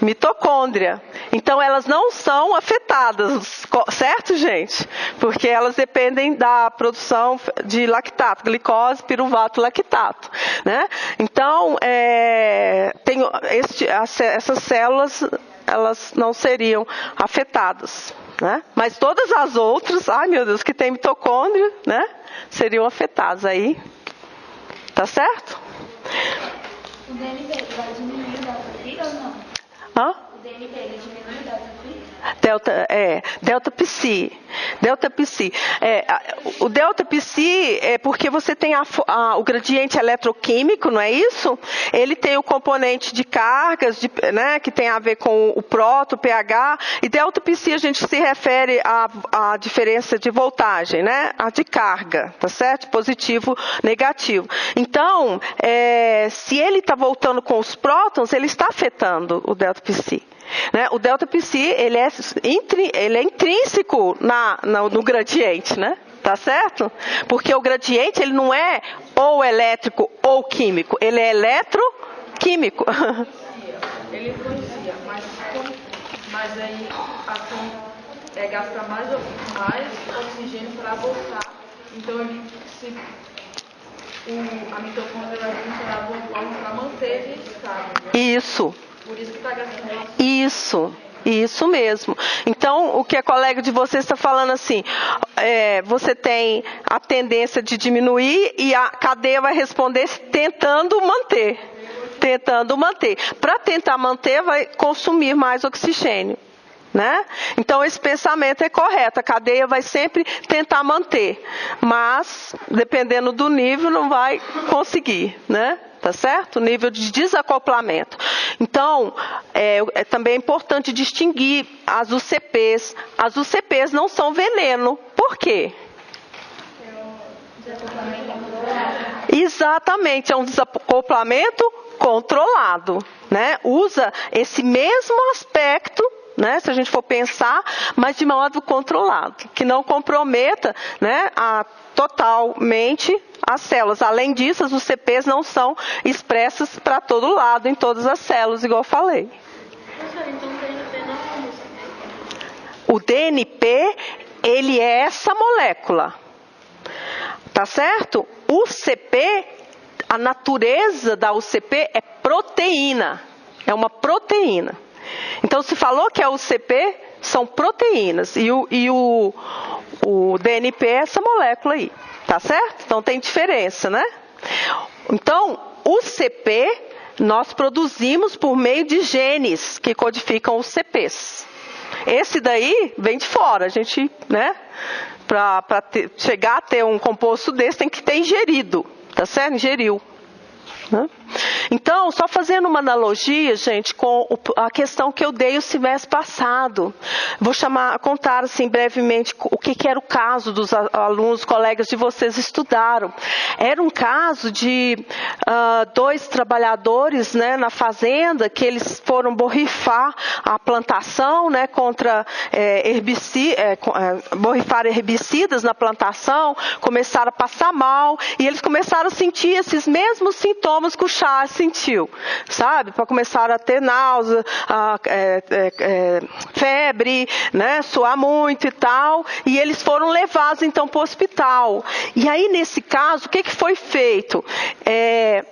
Mitocôndria. Então elas não são afetadas, certo, gente? Porque elas dependem da produção de lactato, glicose, piruvato, lactato, né? Então, essas células, elas não seriam afetadas, né? Mas todas as outras, ai meu Deus, que tem mitocôndria, né? Seriam afetadas aí. Tá certo? O DNP vai diminuir o delta-P ou não? Hã? O DNP ele diminui o delta-P? Delta-Psi. O delta-Psi é porque você tem o gradiente eletroquímico, não é isso? Ele tem o componente de cargas, né, que tem a ver com o próton, o pH, e delta-Psi a gente se refere à diferença de voltagem, né? A de carga, tá certo? Positivo, negativo. Então, se ele está voltando com os prótons, ele está afetando o delta-Psi. Né? O delta-Psi, ele é intrínseco no gradiente, né? Tá certo? Porque o gradiente, ele não é ou elétrico ou químico, ele é eletroquímico. Ele influencia, mas aí gasta mais oxigênio para voltar. Então, a mitocôndria vai funcionar de uma forma para manter ele estável. Isso. Por isso que está gastando. Isso mesmo. Então, o que a colega de vocês está falando assim, você tem a tendência de diminuir e a cadeia vai responder tentando manter. Para tentar manter, vai consumir mais oxigênio. Né? Então, esse pensamento é correto. A cadeia vai sempre tentar manter. Mas, dependendo do nível, não vai conseguir. Né? Tá certo? O nível de desacoplamento. Então, também é importante distinguir as UCPs. As UCPs não são veneno. Por quê? Exatamente, é um desacoplamento controlado. Né? Usa esse mesmo aspecto, né, se a gente for pensar, mas de modo controlado, que não comprometa, né, totalmente as células. Além disso, as UCPs não são expressas para todo lado, em todas as células, igual eu falei. Professor, então o DNP não é um UCP? O DNP, ele é essa molécula. Tá certo? O UCP, a natureza da UCP é proteína. É uma proteína. Então, se falou que a UCP são proteínas e o DNP é essa molécula aí, tá certo? Então, tem diferença, né? Então, o CP nós produzimos por meio de genes que codificam os CPs. Esse daí vem de fora, a gente, né? Para chegar a ter um composto desse tem que ter ingerido, tá certo? Ingeriu. Então, só fazendo uma analogia, gente, com a questão que eu dei o semestre passado. Vou contar assim brevemente o que era o caso dos alunos, colegas de vocês estudaram. Era um caso de 2 trabalhadores, né, na fazenda, que eles foram borrifar a plantação, né, contra borrifar herbicidas na plantação, começaram a passar mal e eles começaram a sentir esses mesmos sintomas sintomas que o Charles sentiu, sabe? Para começar a ter náusea, febre, né? Suar muito e tal. E eles foram levados então para o hospital. E aí nesse caso, o que foi feito?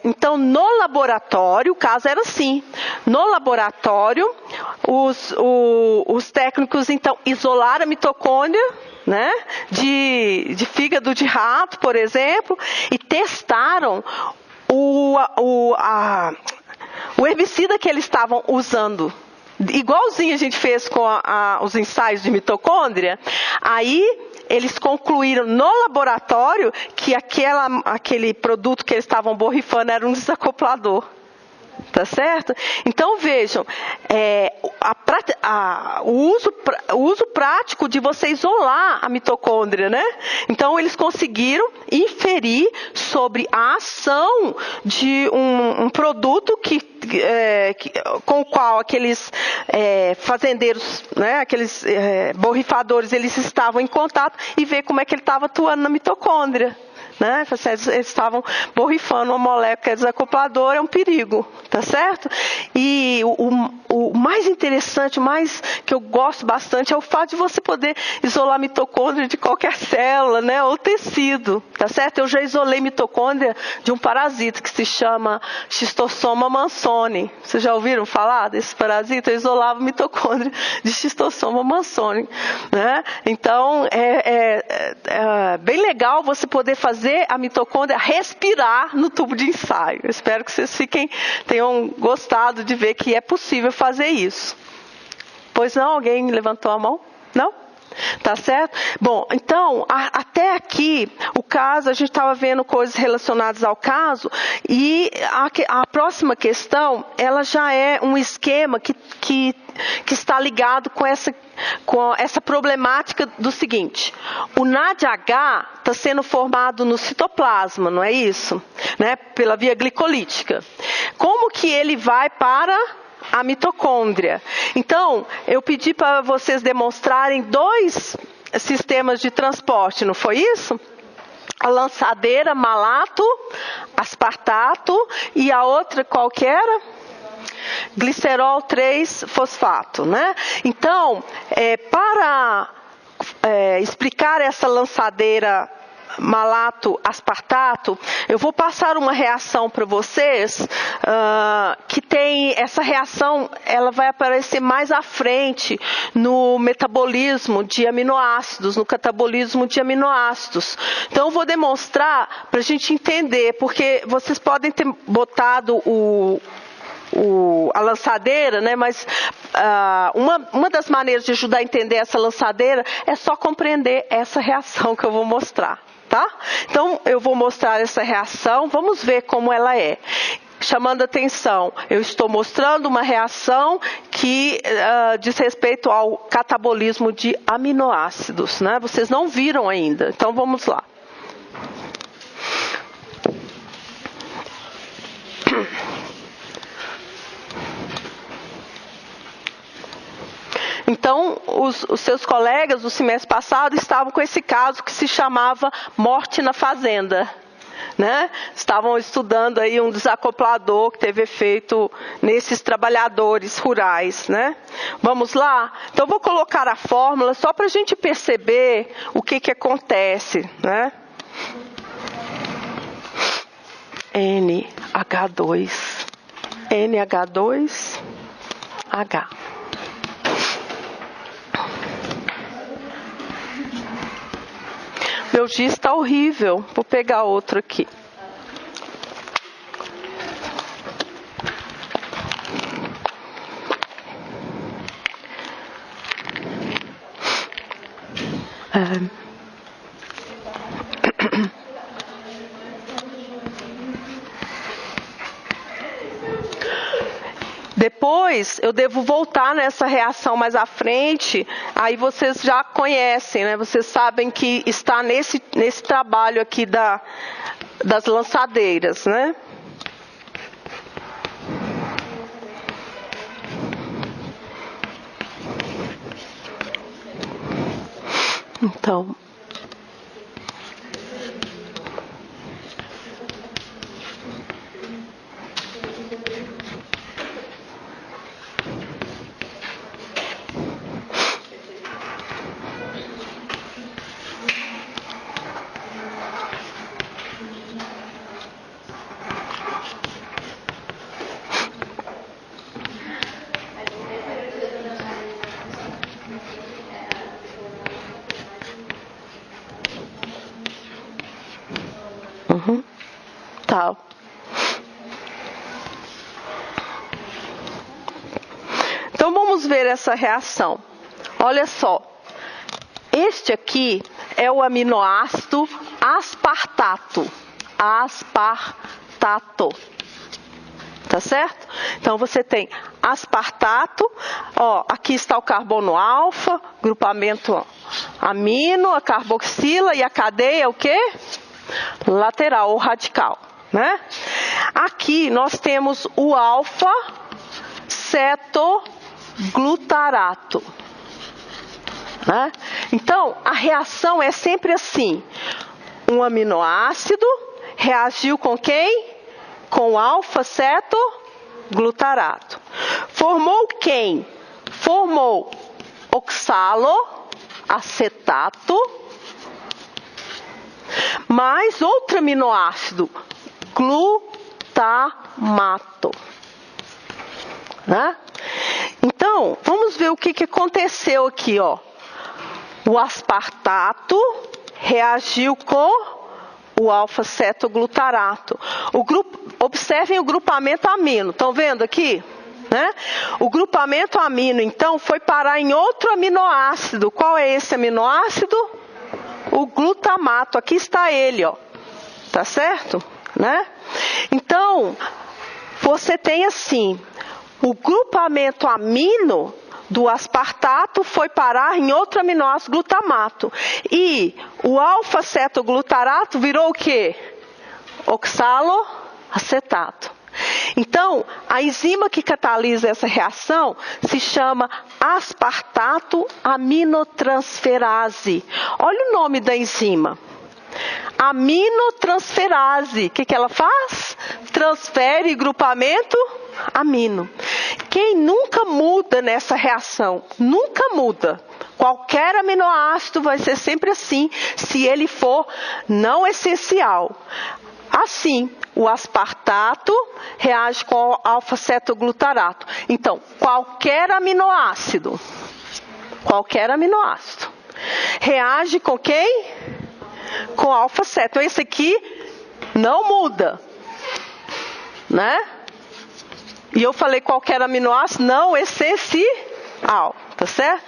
Então no laboratório, o caso era assim. No laboratório, os técnicos então isolaram a mitocôndria, né, de fígado de rato, por exemplo, e testaram o herbicida que eles estavam usando. Igualzinho a gente fez com os ensaios de mitocôndria. Aí eles concluíram no laboratório que aquele produto que eles estavam borrifando era um desacoplador. Tá certo? Então vejam, o uso prático de você isolar a mitocôndria, né? Então eles conseguiram inferir sobre a ação de um produto com o qual aqueles fazendeiros, né, aqueles borrifadores, eles estavam em contato e ver como é que ele estava atuando na mitocôndria. Né? Eles estavam borrifando uma molécula desacopladora, é um perigo, tá certo? E o mais interessante, o mais que eu gosto bastante, é o fato de você poder isolar a mitocôndria de qualquer célula, né? Ou tecido, tá certo? Eu já isolei mitocôndria de um parasita que se chama Schistossoma mansoni. Vocês já ouviram falar desse parasita? Eu isolava mitocôndria de Schistossoma mansoni, né? Então, é bem legal você poder fazer a mitocôndria respirar no tubo de ensaio. Eu espero que vocês tenham gostado de ver que é possível fazer isso. Pois não? Alguém levantou a mão? Não? Tá certo? Bom, então, até aqui, o caso, a gente estava vendo coisas relacionadas ao caso, e a próxima questão, ela já é um esquema que está ligado com essa problemática do seguinte: o NADH está sendo formado no citoplasma, não é isso? Né? Pela via glicolítica. Como que ele vai para a mitocôndria? Então, eu pedi para vocês demonstrarem 2 sistemas de transporte, não foi isso? A lançadeira malato, aspartato, e a outra qual que era? Glicerol 3-fosfato, né? Então, para explicar essa lançadeira malato-aspartato, eu vou passar uma reação para vocês, que tem essa reação, ela vai aparecer mais à frente no metabolismo de aminoácidos, no catabolismo de aminoácidos. Então eu vou demonstrar para a gente entender, porque vocês podem ter botado a lançadeira, né? Mas uma das maneiras de ajudar a entender essa lançadeira é só compreender essa reação que eu vou mostrar, tá? Então eu vou mostrar essa reação, vamos ver como ela é. Chamando atenção, eu estou mostrando uma reação que diz respeito ao catabolismo de aminoácidos, né? Vocês não viram ainda, então vamos lá. Então, os seus colegas do semestre passado estavam com esse caso que se chamava morte na fazenda, né? Estavam estudando aí um desacoplador que teve efeito nesses trabalhadores rurais, né? Vamos lá? Então, eu vou colocar a fórmula só para a gente perceber o que acontece, né? NH2H. Meu giz está horrível. Vou pegar outro aqui. Depois, eu devo voltar nessa reação mais à frente, aí vocês já conhecem, né? Vocês sabem que está nesse trabalho aqui das lançadeiras, né? Então... tal. Então vamos ver essa reação. Olha só. Este aqui é o aminoácido aspartato. Aspartato. Tá certo? Então você tem aspartato, ó, aqui está o carbono alfa, grupamento amino, a carboxila e a cadeia é o quê? Lateral ou radical, né? Aqui nós temos o alfa cetoglutarato, né? Então a reação é sempre assim: um aminoácido reagiu com quem? Com alfa-cetoglutarato. Formou quem? Formou oxaloacetato, mais outro aminoácido, glutamato. Né? Então, vamos ver o que aconteceu aqui, ó. O aspartato reagiu com o alfa-cetoglutarato. Observem o grupamento amino. Estão vendo aqui? Né? O grupamento amino, então, foi parar em outro aminoácido. Qual é esse aminoácido? O glutamato. Aqui está ele, ó. Tá certo? Né? Então, você tem assim, o grupamento amino do aspartato foi parar em outro aminoácido, glutamato. E o alfa-cetoglutarato virou o quê? Oxaloacetato. Então, a enzima que catalisa essa reação se chama aspartato aminotransferase. Olha o nome da enzima. Aminotransferase. O que ela faz? Transfere grupamento amino. Quem nunca muda nessa reação? Nunca muda. Qualquer aminoácido vai ser sempre assim, se ele for não essencial. Assim, o aspartato reage com o alfa-cetoglutarato. Então, qualquer aminoácido reage com quem? Com alfa-ceto. Então, esse aqui não muda, né? E eu falei qualquer aminoácido não essencial, tá certo?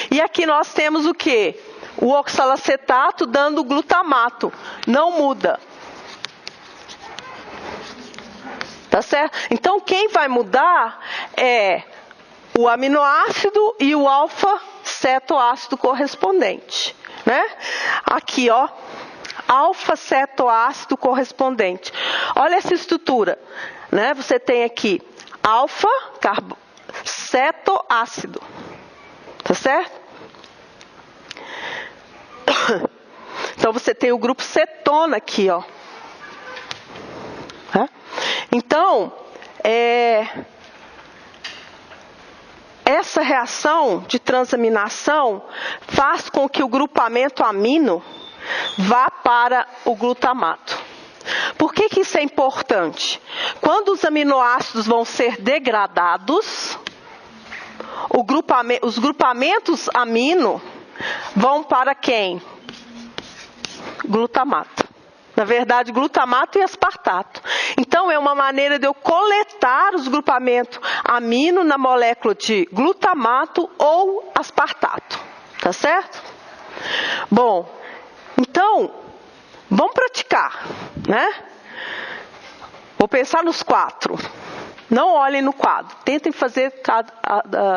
E aqui nós temos o quê? O oxalacetato dando glutamato. Não muda. Tá certo? Então quem vai mudar é o aminoácido e o alfa-cetoácido correspondente, né? Aqui, ó, alfa-cetoácido correspondente. Olha essa estrutura, né? Você tem aqui alfa-cetoácido, tá certo? Então você tem o grupo cetona aqui, ó. Então, essa reação de transaminação faz com que o grupamento amino vá para o glutamato. Por que isso é importante? Quando os aminoácidos vão ser degradados, os grupamentos amino vão para quem? Glutamato. Na verdade, glutamato e aspartato. Então, é uma maneira de eu coletar os grupamentos amino na molécula de glutamato ou aspartato. Tá certo? Bom, então, vamos praticar, né? Vou pensar nos 4. Não olhem no quadro. Tentem fazer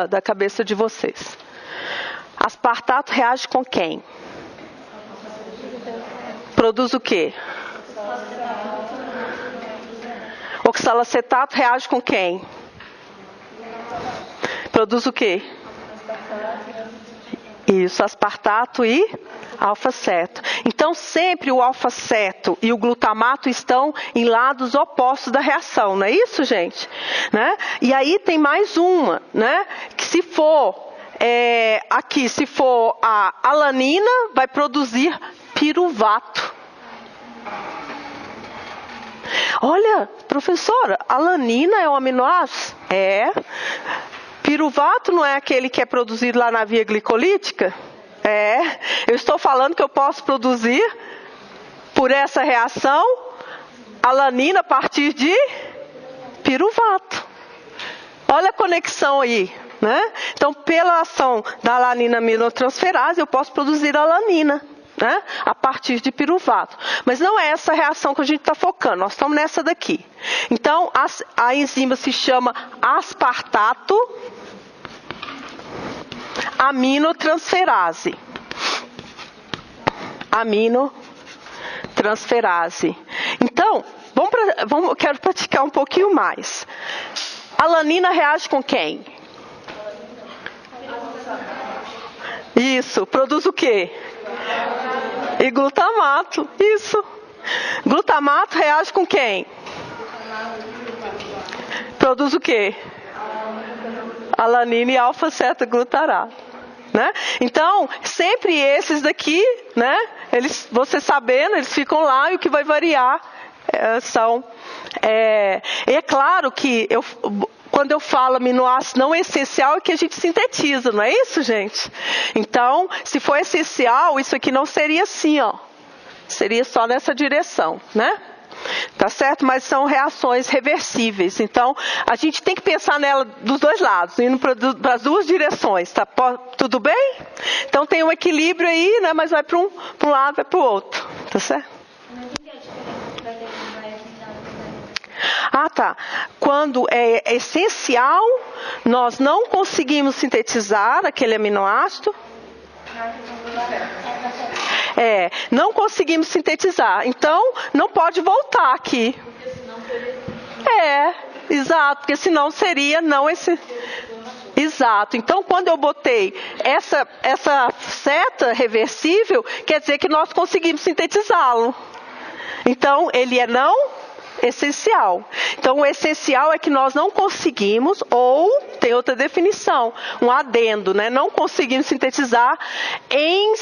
da cabeça de vocês. Aspartato reage com quem? Produz o quê? Oxalacetato reage com quem? Produz o quê? Isso, aspartato e alfa-ceto. Então, sempre o alfa-ceto e o glutamato estão em lados opostos da reação, não é isso, gente? Né? E aí tem mais uma, né? Que se for aqui, se for a alanina, vai produzir piruvato. Olha, professora, alanina é um aminoácido? É. Piruvato não é aquele que é produzido lá na via glicolítica? É. Eu estou falando que eu posso produzir, por essa reação, alanina a partir de piruvato. Olha a conexão aí, né? Então, pela ação da alanina aminotransferase, eu posso produzir alanina, né? A partir de piruvato. Mas não é essa reação que a gente está focando, nós estamos nessa daqui. Então, a enzima se chama aspartato aminotransferase. Aminotransferase. Então, quero praticar um pouquinho mais. A alanina reage com quem? Isso, produz o quê? E glutamato, isso. Glutamato reage com quem? Produz o quê? Alanina e alfa-cetoglutarato, né? Então, sempre esses daqui, né? Você sabendo, eles ficam lá e o que vai variar são... é claro que quando eu falo aminoácido não essencial é que a gente sintetiza, não é isso, gente? Então, se for essencial, isso aqui não seria assim, ó. Seria só nessa direção, né? Tá certo? Mas são reações reversíveis. Então, a gente tem que pensar nela dos dois lados, indo para as duas direções, tá? Tudo bem? Então, tem um equilíbrio aí, né? Mas vai para um lado, vai para o outro, tá certo? Ah, tá. Quando é essencial, nós não conseguimos sintetizar aquele aminoácido. Não conseguimos sintetizar. Então, não pode voltar aqui. Exato, porque senão seria não esse... Exato. Então, quando eu botei essa seta reversível, quer dizer que nós conseguimos sintetizá-lo. Então, ele é não essencial. Então, o essencial é que nós não conseguimos, ou tem outra definição, um adendo, né? Não conseguimos sintetizar em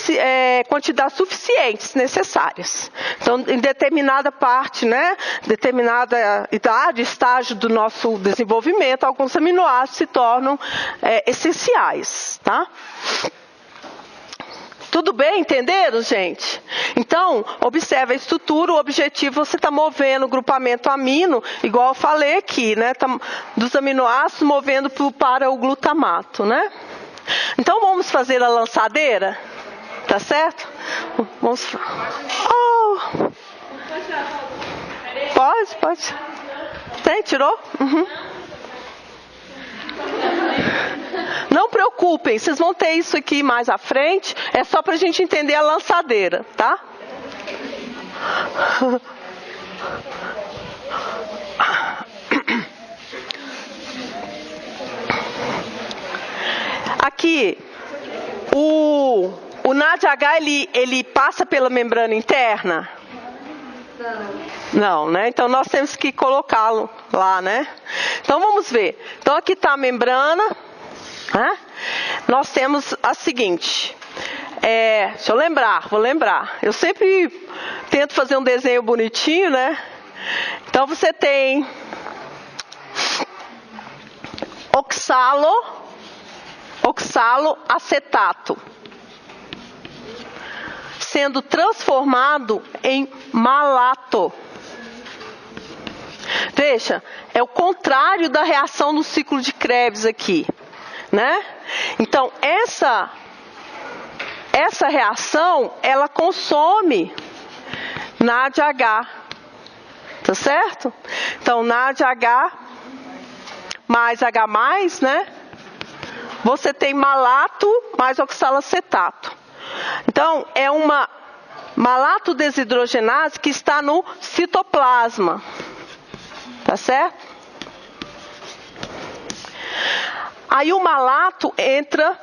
quantidades suficientes necessárias. Então, em determinada parte, né? Determinada idade, estágio do nosso desenvolvimento, alguns aminoácidos se tornam essenciais, tá? Tudo bem? Entenderam, gente? Então, observe a estrutura, o objetivo, você está movendo o grupamento amino, igual eu falei aqui, né? Tá, dos aminoácidos movendo para o glutamato, né? Então, vamos fazer a lançadeira? Tá certo? Vamos... Pode. Tem? Tirou? Uhum. Não preocupem, vocês vão ter isso aqui mais à frente. É só para a gente entender a lançadeira, tá? Aqui, o NADH, ele passa pela membrana interna? Não, né? Então, nós temos que colocá-lo lá, né? Então, vamos ver. Então, aqui está a membrana. Né? Nós temos a seguinte. Deixa eu vou lembrar. Eu sempre tento fazer um desenho bonitinho, né? Então, você tem oxaloacetato sendo transformado em malato. Veja, é o contrário da reação no ciclo de Krebs aqui, né? Então, essa reação, ela consome NADH, tá certo? Então, NADH mais H+, né? Você tem malato mais oxalacetato. Então, é uma malato desidrogenase que está no citoplasma. Tá certo? Aí o malato entra,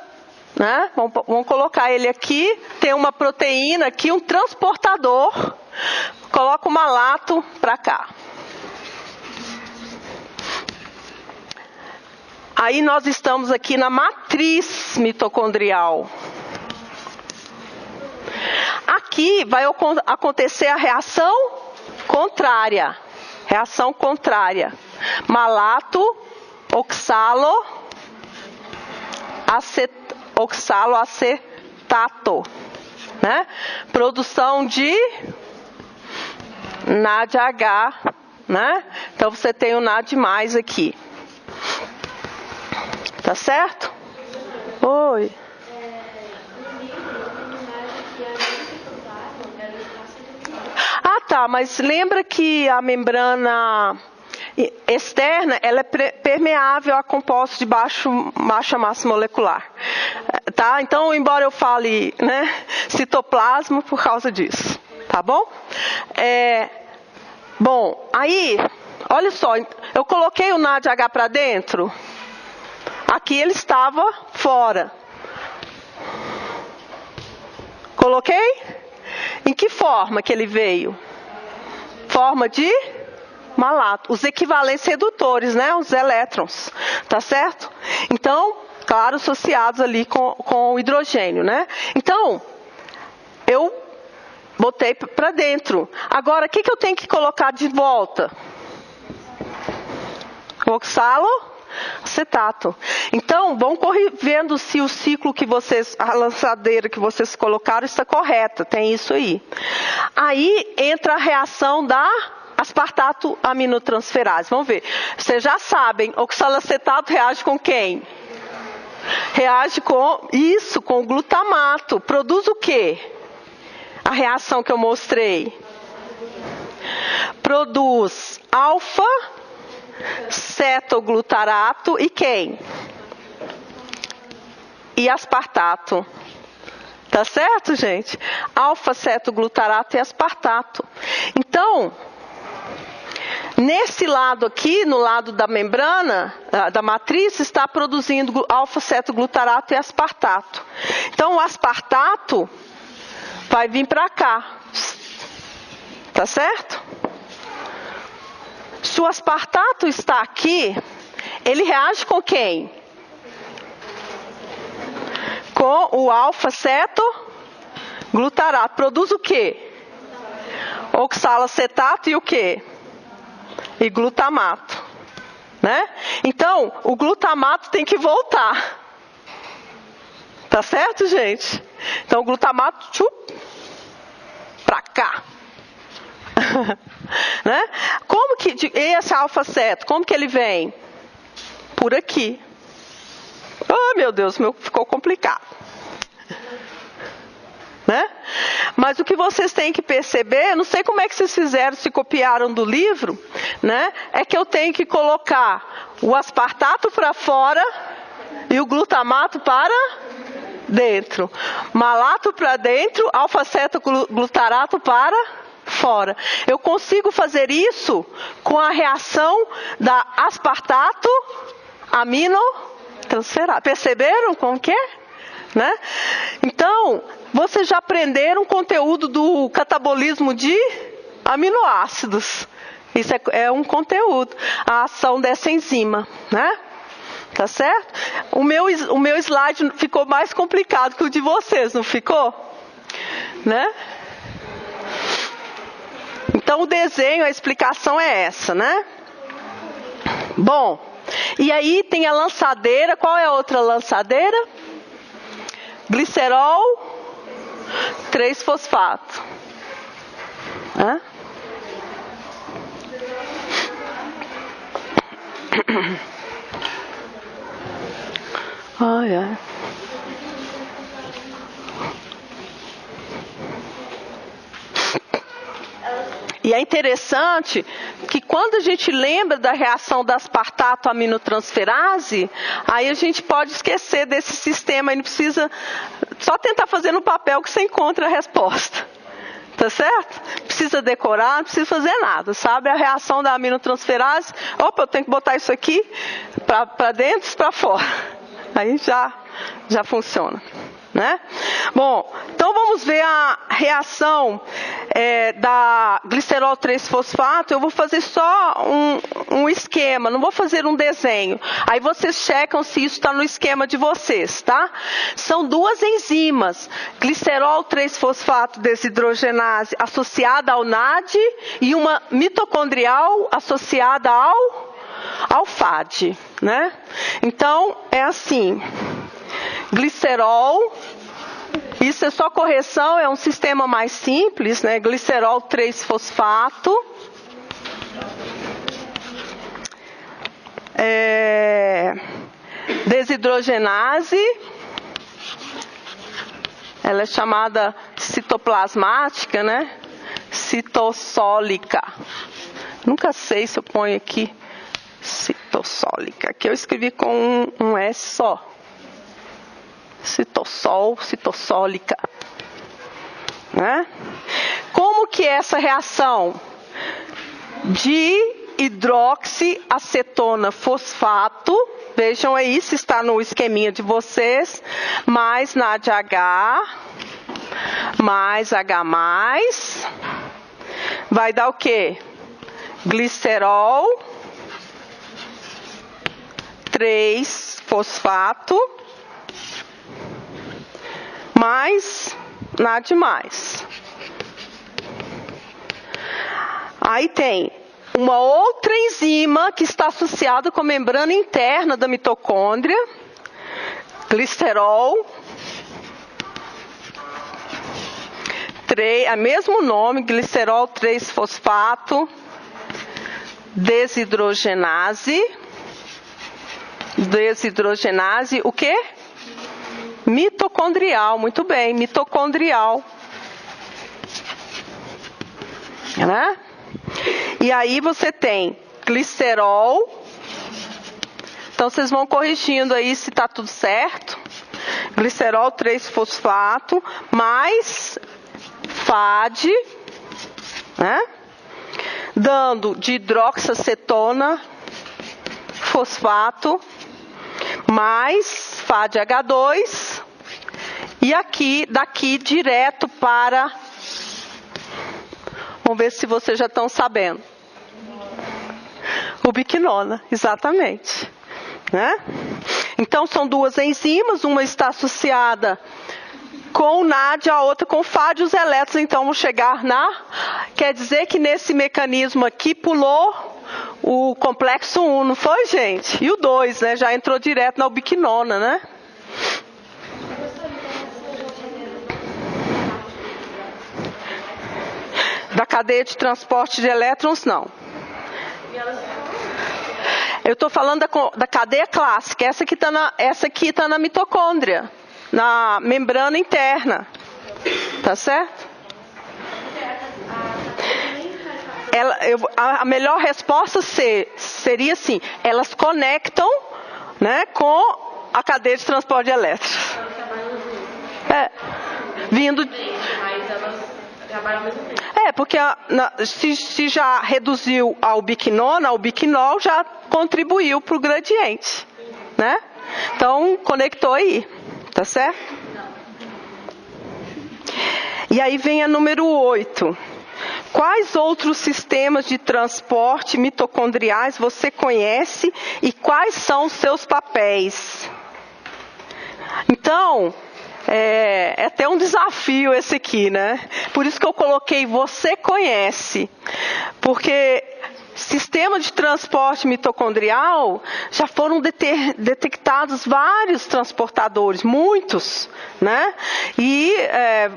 né? Vamos colocar ele aqui. Tem uma proteína aqui, um transportador. Coloca o malato para cá. Aí nós estamos aqui na matriz mitocondrial. Aqui vai acontecer a reação contrária. Reação contrária. Malato, oxaloacetato. Né? Produção de NADH, né? Então você tem o NAD mais aqui. Tá certo? Oi. Ah, tá, mas lembra que a membrana externa, ela é permeável a compostos de baixa massa molecular. Tá? Então, embora eu fale, né, citoplasma por causa disso. Tá bom? Bom, aí, olha só, eu coloquei o NADH para dentro. Aqui ele estava fora. Coloquei? Em que forma que ele veio? Forma de malato. Os equivalentes redutores, né? Os elétrons. Tá certo? Então, claro, associados ali com o hidrogênio, né? Então, eu botei para dentro. Agora, o que eu tenho que colocar de volta? Oxaloacetato. Então, vão vendo se o ciclo que vocês, a lançadeira que vocês colocaram está correta. Tem isso aí. Aí entra a reação da aspartato aminotransferase. Vamos ver. Vocês já sabem, oxaloacetato reage com quem? Reage com isso, com o glutamato. Produz o quê? A reação que eu mostrei. Produz alfa-cetoglutarato e quem? E aspartato. Tá certo, gente? Alfa-cetoglutarato e aspartato. Então, nesse lado aqui, no lado da membrana, da matriz, está produzindo alfa-cetoglutarato e aspartato. Então, o aspartato vai vir para cá. Tá certo? Se o aspartato está aqui, ele reage com quem? Com o alfa-cetoglutarato. Produz o quê? Oxaloacetato e o quê? E glutamato. Né? Então, o glutamato tem que voltar. Tá certo, gente? Então, o glutamato para cá. Né? Como que esse alfa-ceto, como que ele vem? Por aqui. Oh, meu Deus, ficou complicado. Né? Mas o que vocês têm que perceber, não sei como é que vocês fizeram, se copiaram do livro, né? É que eu tenho que colocar o aspartato para fora e o glutamato para dentro. Malato para dentro, alfa-cetoglutarato para fora. Eu consigo fazer isso com a reação da aspartato aminotransferase. Perceberam como que é? Né? Então, vocês já aprenderam o conteúdo do catabolismo de aminoácidos. Isso é um conteúdo. A ação dessa enzima, né? Tá certo? O meu slide ficou mais complicado que o de vocês, não ficou? Né? Então, o desenho, a explicação é essa, né? Bom, e aí tem a lançadeira. Qual é a outra lançadeira? Glicerol 3-fosfato. Hã? Olha. E é interessante que quando a gente lembra da reação da aspartato aminotransferase, aí a gente pode esquecer desse sistema e não precisa só tentar fazer no papel que você encontra a resposta. Tá certo? Não precisa decorar, não precisa fazer nada, sabe? A reação da aminotransferase, opa, eu tenho que botar isso aqui para dentro e para fora. Aí já funciona. Né? Bom, então vamos ver a reação da glicerol 3-fosfato. Eu vou fazer só um esquema, não vou fazer um desenho. Aí vocês checam se isso está no esquema de vocês, tá? São duas enzimas, glicerol 3-fosfato desidrogenase associada ao NAD e uma mitocondrial associada ao FAD, né? Então, é assim. Glicerol, Isso é só correção, é um sistema mais simples, né? Glicerol 3-fosfato. Desidrogenase. Ela é chamada citoplasmática, né? Citossólica. Nunca sei se eu ponho aqui citossólica. Aqui eu escrevi com um S só. Citossólica. Né? Como que é essa reação? De hidroxiacetona fosfato, vejam aí se está no esqueminha de vocês, mais NADH, mais H+, vai dar o quê? Glicerol 3-fosfato, mais NAD+. Aí tem uma outra enzima que está associada com a membrana interna da mitocôndria, glicerol, mesmo nome, glicerol 3-fosfato, desidrogenase, o quê? Mitocondrial, muito bem, mitocondrial. Né? E aí você tem glicerol. Então vocês vão corrigindo aí se está tudo certo. Glicerol 3-fosfato mais FAD, né? Dando de hidroxiacetona fosfato mais FADH2 e aqui daqui direto para, vamos ver se vocês já estão sabendo, ubiquinona, exatamente, né? Então são duas enzimas, uma está associada com o NAD, a outra com o FAD, os elétrons então vão chegar quer dizer que nesse mecanismo aqui pulou o complexo 1, não foi, gente? E o 2, né? Já entrou direto na ubiquinona, né? Da cadeia de transporte de elétrons, não. Eu estou falando da cadeia clássica. Essa aqui está na mitocôndria, na membrana interna. Tá certo? A melhor resposta seria assim: elas conectam, né, com a cadeia de transporte de elétrons. Vindo. Mas elas trabalham ao mesmo tempo. Porque se já reduziu a ubiquinona, o ubiquinol já contribuiu para o gradiente, né? Então conectou aí, tá certo? E aí vem a número 8. Quais outros sistemas de transporte mitocondriais você conhece e quais são os seus papéis? Então, é até um desafio esse aqui, né? Por isso que eu coloquei você conhece. Porque sistema de transporte mitocondrial, já foram detectados vários transportadores, muitos, né? E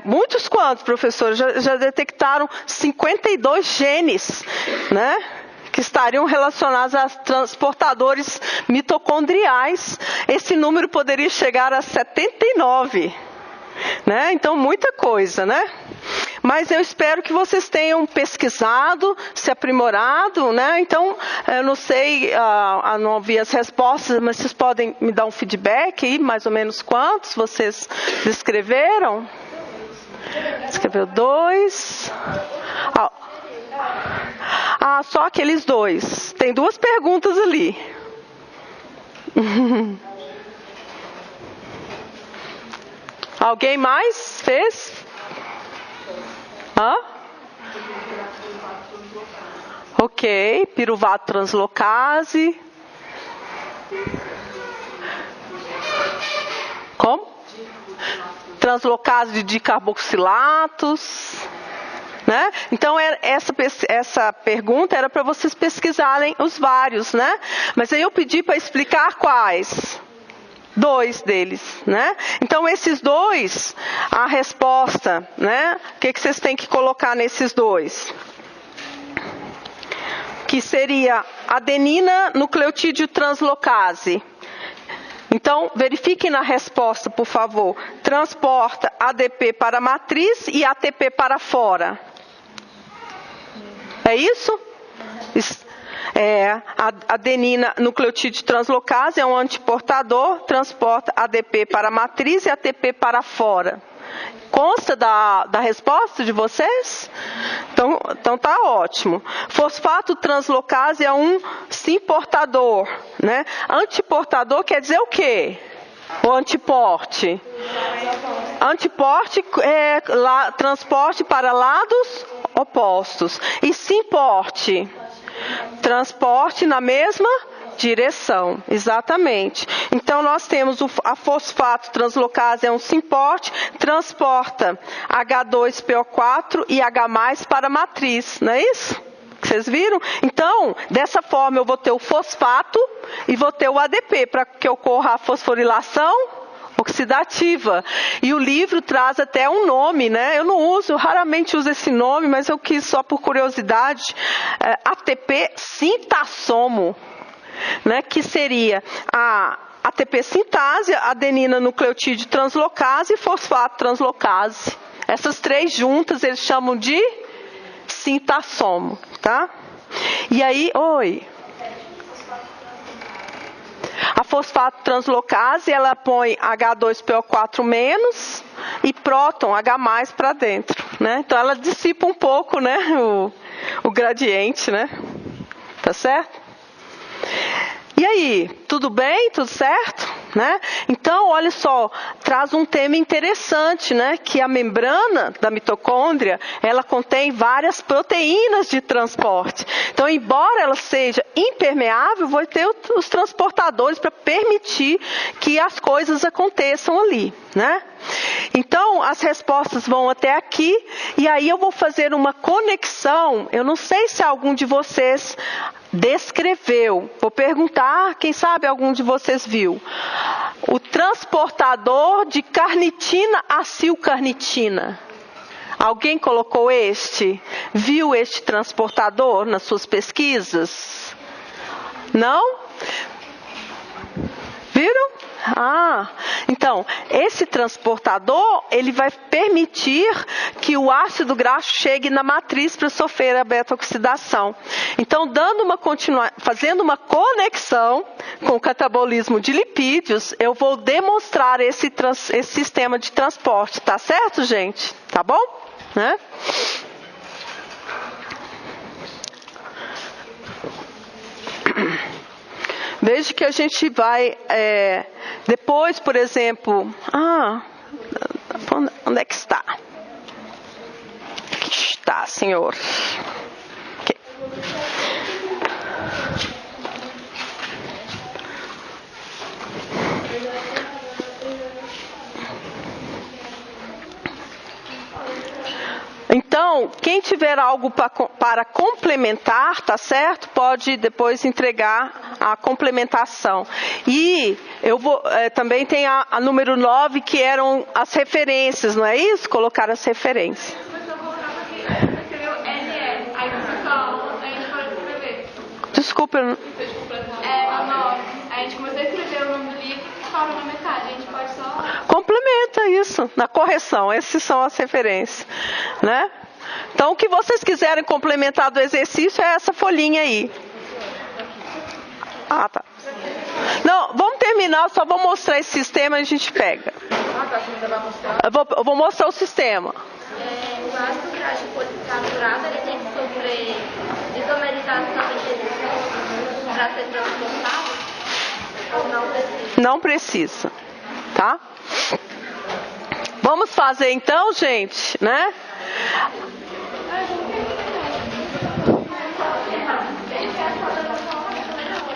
muitos quantos, professor? Já detectaram 52 genes, né? Que estariam relacionados a transportadores mitocondriais. Esse número poderia chegar a 79, né? Então, muita coisa, né? Mas eu espero que vocês tenham pesquisado, se aprimorado, né? Então, eu não sei, não vi as respostas, mas vocês podem me dar um feedback aí, mais ou menos quantos vocês escreveram? Escreveu 2. Só aqueles 2. Tem 2 perguntas ali. Alguém mais fez? Ok, piruvato translocase. Como? Translocase de dicarboxilatos. Né? Então, essa pergunta era para vocês pesquisarem os vários, né? Mas aí eu pedi para explicar quais. 2 deles, né? Então, esses 2, a resposta, né? O que vocês têm que colocar nesses 2? Que seria adenina nucleotídeo translocase. Então, verifiquem na resposta, por favor. Transporta ADP para a matriz e ATP para fora. É isso? Adenina nucleotídeo translocase é um antiportador, transporta ADP para a matriz e ATP para fora. Consta da resposta de vocês? Então tá ótimo. Fosfato translocase é um simportador, né? Antiportador quer dizer o quê? O antiporte. Antiporte é transporte para lados opostos. E simporte? Transporte na mesma direção, exatamente. Então, nós temos a fosfato translocase, é um simporte, transporta H2PO4 e H+, para a matriz, não é isso? Vocês viram? Então, dessa forma, eu vou ter o fosfato e vou ter o ADP, para que ocorra a fosforilação oxidativa. E o livro traz até um nome, né? Eu raramente uso esse nome, mas eu quis só por curiosidade, ATP sintassomo, né? Que seria a ATP sintase, adenina nucleotídeo translocase e fosfato translocase. Essas 3 juntas eles chamam de sintassomo, tá? E aí, a fosfato translocase, ela põe H2PO4- e próton H+ para dentro, né? Então ela dissipa um pouco, né, o gradiente, né? Tá certo? E aí, tudo bem? Tudo certo? Né? Então, olha só, traz um tema interessante, né? Que a membrana da mitocôndria, ela contém várias proteínas de transporte. Então, embora ela seja impermeável, vai ter os transportadores para permitir que as coisas aconteçam ali, né? Então, as respostas vão até aqui, e aí eu vou fazer uma conexão. Eu não sei se algum de vocês descreveu. Vou perguntar, quem sabe algum de vocês viu. O transportador de carnitina acilcarnitina. Alguém colocou este? Viu este transportador nas suas pesquisas? Não? Viram? Então, esse transportador, ele vai permitir que o ácido graxo chegue na matriz para sofrer a beta-oxidação. Então, fazendo uma conexão com o catabolismo de lipídios, eu vou demonstrar esse sistema de transporte, tá certo, gente? Tá bom? Né? Veja que a gente vai, depois, por exemplo, onde é que está? Aqui está, senhor. Okay. Então, quem tiver algo para complementar, tá certo? Pode depois entregar a complementação. E eu vou também tem a número 9, que eram as referências, não é isso? Colocar as referências. Mas eu colocava aqui, você escreveu NE, aí você só, a gente pode escrever. Desculpa. O 9. A gente começou a escrever o nome do livro e parou na metade. A gente pode só... Complementa isso, na correção. Essas são as referências, né? Então, o que vocês quiserem complementar do exercício é essa folhinha aí. Tá. Não, vamos terminar, só vou mostrar esse sistema e a gente pega. Você ainda vai mostrar? Eu vou mostrar o sistema. O ácido graxo poliinsaturado, ele tem que sofrer isomerização e redução para ser transportado? Ou não precisa? Não precisa, tá? Vamos fazer então, gente, né?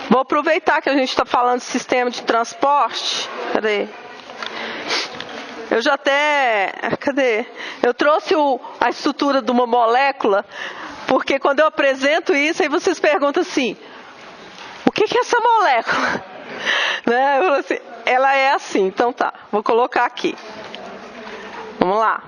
Vou aproveitar que a gente está falando de sistema de transporte. Cadê? Eu já até... Cadê? Eu trouxe a estrutura de uma molécula, porque quando eu apresento isso, aí vocês perguntam assim, o que é essa molécula? Né? Eu falei assim, ela é assim, então tá, vou colocar aqui. Vamos lá.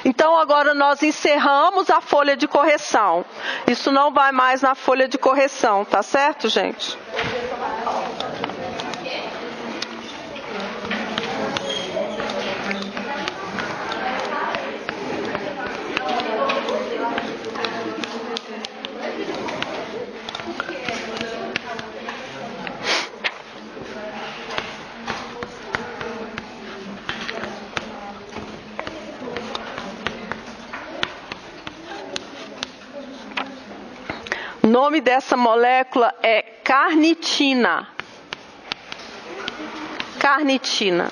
Então agora nós encerramos a folha de correção. Isso não vai mais na folha de correção, tá certo, gente? O nome dessa molécula é carnitina. Carnitina.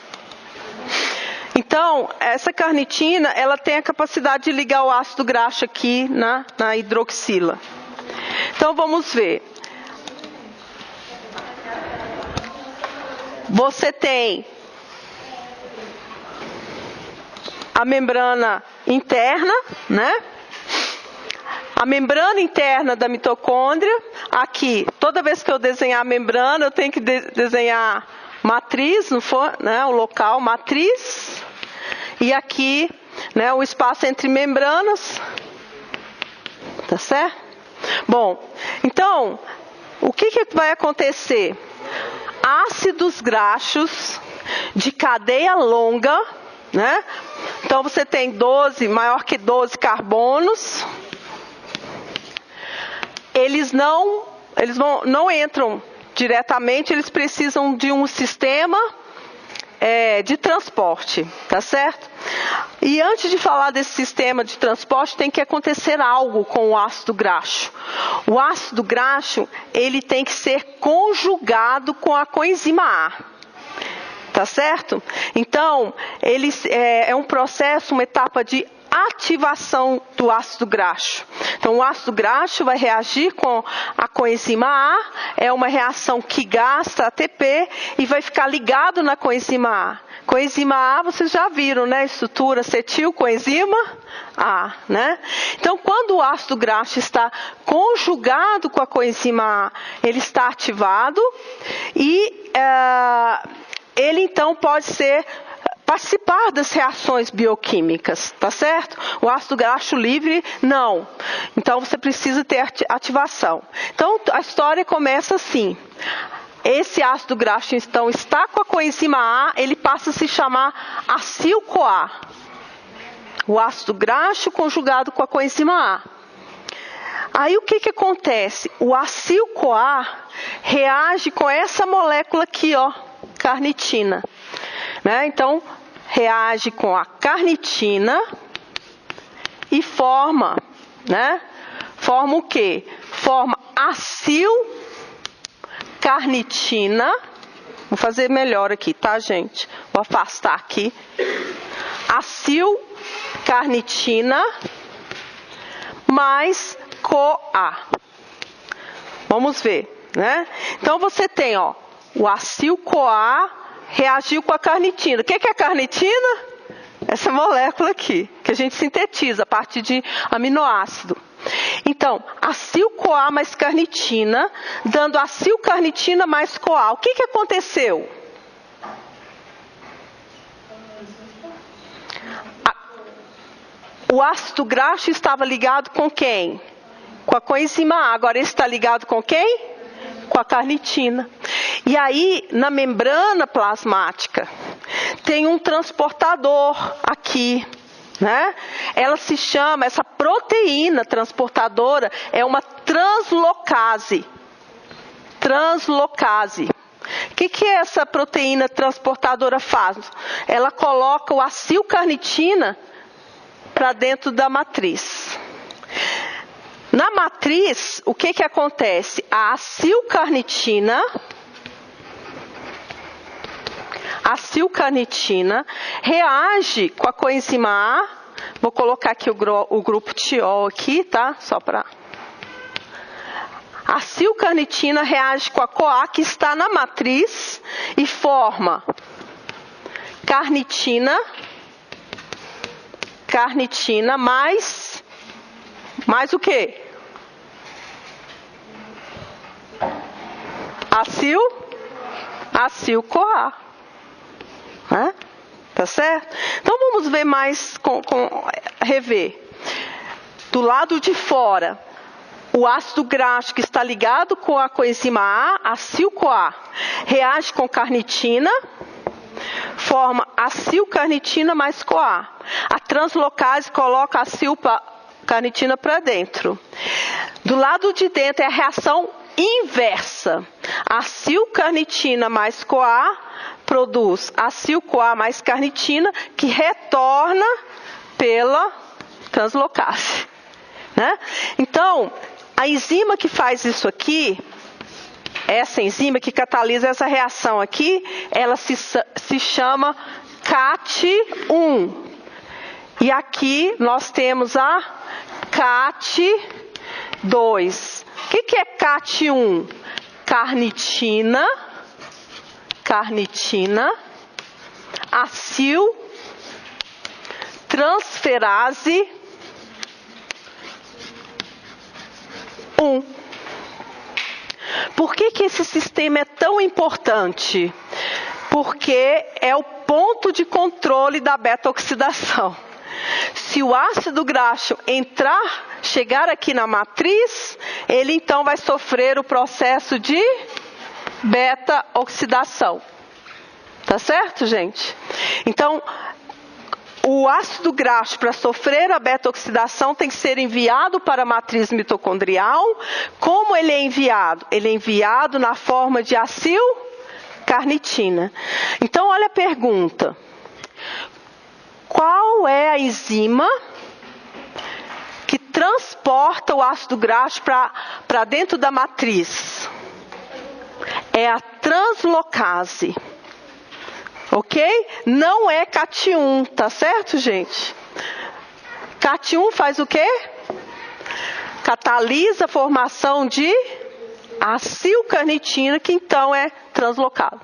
Então, essa carnitina, ela tem a capacidade de ligar o ácido graxo aqui na hidroxila. Então, vamos ver. Você tem a membrana interna, né? A membrana interna da mitocôndria, aqui, toda vez que eu desenhar a membrana, eu tenho que desenhar matriz, não for, né, o local matriz, e aqui, né, o espaço entre membranas, tá certo? Bom, então, o que vai acontecer? Ácidos graxos de cadeia longa, né? Então você tem 12, maior que 12 carbonos. Eles não entram diretamente, eles precisam de um sistema de transporte, tá certo? E antes de falar desse sistema de transporte, tem que acontecer algo com o ácido graxo. O ácido graxo, ele tem que ser conjugado com a coenzima A. Tá certo? Então, é um processo, uma etapa de ativação do ácido graxo. Então, o ácido graxo vai reagir com a coenzima A, é uma reação que gasta ATP e vai ficar ligado na coenzima A. Coenzima A, vocês já viram, né? Estrutura acetilcoenzima A, né? Então, quando o ácido graxo está conjugado com a coenzima A, ele está ativado e ele então pode participar das reações bioquímicas, tá certo? O ácido graxo livre, não. Então, você precisa ter ativação. Então, a história começa assim. Esse ácido graxo, então, está com a coenzima A, ele passa a se chamar acil-CoA. O ácido graxo conjugado com a coenzima A. Aí, o que acontece? O acil-CoA reage com essa molécula aqui, ó, carnitina. Né? Então, reage com a carnitina e forma, né? Forma o quê? Forma acil-carnitina. Vou fazer melhor aqui, tá, gente? Vou afastar aqui. Acil-carnitina mais CoA. Vamos ver, né? Então, você tem, ó, o acil-CoA reagiu com a carnitina. O que é a carnitina? Essa molécula aqui, que a gente sintetiza a partir de aminoácido. Então, acil-CoA mais carnitina, dando acil-carnitina mais CoA. O que aconteceu? O ácido graxo estava ligado com quem? Com a coenzima A. Agora ele está ligado com quem? Com a carnitina. E aí, na membrana plasmática, tem um transportador aqui, né? Ela se chama, essa proteína transportadora é uma translocase. Translocase. O que essa proteína transportadora faz? Ela coloca o acil-carnitina para dentro da matriz. Na matriz, o que acontece? A acil-carnitina reage com a coenzima A. Vou colocar aqui o grupo tiol aqui, tá? Só para... A acil-carnitina reage com a CoA que está na matriz e forma carnitina carnitina mais o quê? Acil-CoA. Né? Tá certo? Então vamos ver mais, rever. Do lado de fora, o ácido graxo que está ligado com a coenzima A, acil-CoA, reage com carnitina, forma acil-carnitina mais CoA. A translocase coloca a acil-carnitina para dentro. Do lado de dentro é a reação inversa. Acil-carnitina mais CoA produz acil-CoA mais carnitina, que retorna pela translocase. Né? Então, a enzima que faz isso aqui, essa enzima que catalisa essa reação aqui, ela se chama CAT1. E aqui nós temos a CAT2. O que é CAT1? Carnitina, acil, transferase 1. Por que esse sistema é tão importante? Porque é o ponto de controle da beta-oxidação. Se o ácido graxo chegar aqui na matriz, ele então vai sofrer o processo de beta-oxidação. Tá certo, gente? Então, o ácido graxo, para sofrer a beta-oxidação, tem que ser enviado para a matriz mitocondrial. Como ele é enviado? Ele é enviado na forma de acil-carnitina. Então, olha a pergunta. Qual é a enzima que transporta o ácido graxo para dentro da matriz? É a translocase. Ok? Não é CAT1, tá certo, gente? CAT1 faz o quê? Catalisa a formação de acil-carnitina, que então é translocado.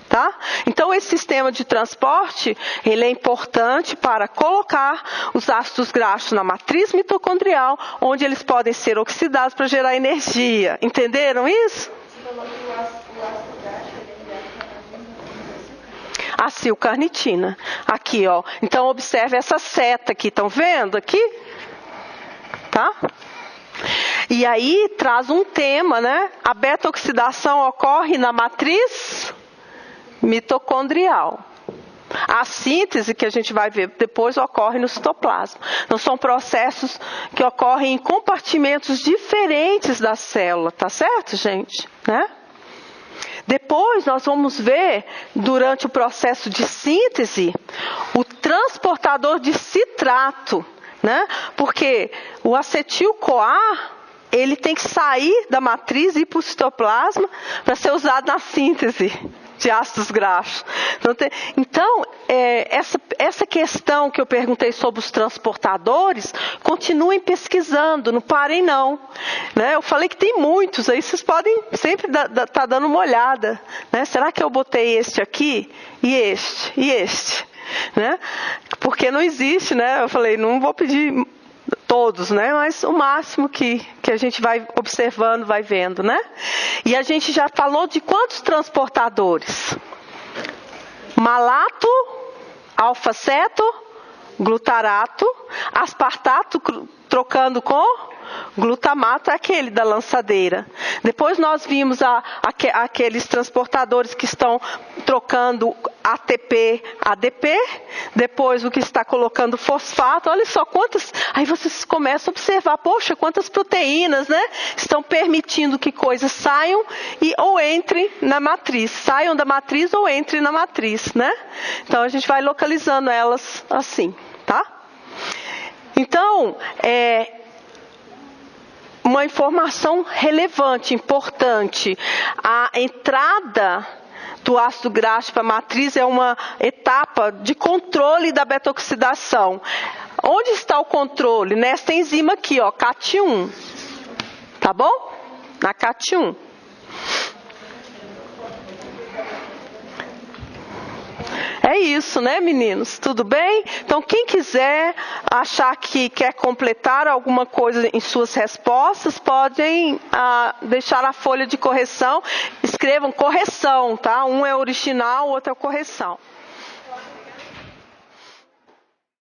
Tá? Então, esse sistema de transporte, ele é importante para colocar os ácidos graxos na matriz mitocondrial, onde eles podem ser oxidados para gerar energia. Entenderam isso? Você falou que o ácido graxo ele é enviado para acil-carnitina. Aqui, ó. Então, observe essa seta aqui. Estão vendo aqui? Tá? E aí, traz um tema, né? A beta-oxidação ocorre na matriz mitocondrial. A síntese, que a gente vai ver depois, ocorre no citoplasma. Então, são processos que ocorrem em compartimentos diferentes da célula. Tá certo, gente? Né? Depois, nós vamos ver, durante o processo de síntese, o transportador de citrato. Né? Porque o acetil-CoA, ele tem que sair da matriz e ir para o citoplasma para ser usado na síntese de ácidos graxos. Então, essa questão que eu perguntei sobre os transportadores, continuem pesquisando, não parem não. Né? Eu falei que tem muitos, aí vocês podem sempre estar dando uma olhada. Né? Será que eu botei este aqui? E este? Né? Porque não existe, né? Eu falei, não vou pedir todos, né? Mas o máximo que a gente vai observando, vai vendo, né? E a gente já falou de quantos transportadores? Malato, alfa-ceto, glutarato, aspartato trocando com glutamato, é aquele da lançadeira. Depois nós vimos aqueles transportadores que estão trocando ATP, ADP. Depois o que está colocando fosfato. Olha só quantas. Aí vocês começam a observar, poxa, quantas proteínas, né? Estão permitindo que coisas saiam ou entrem na matriz. Saiam da matriz ou entrem na matriz, né? Então a gente vai localizando elas assim, tá? Então, uma informação relevante, importante. A entrada do ácido graxo para a matriz é uma etapa de controle da beta-oxidação. Onde está o controle? Nesta enzima aqui, ó, CAT1. Tá bom? Na É isso, né, meninos? Tudo bem? Então, quem quiser achar que quer completar alguma coisa em suas respostas, podem deixar a folha de correção. Escrevam correção, tá? Um é original, o outro é correção.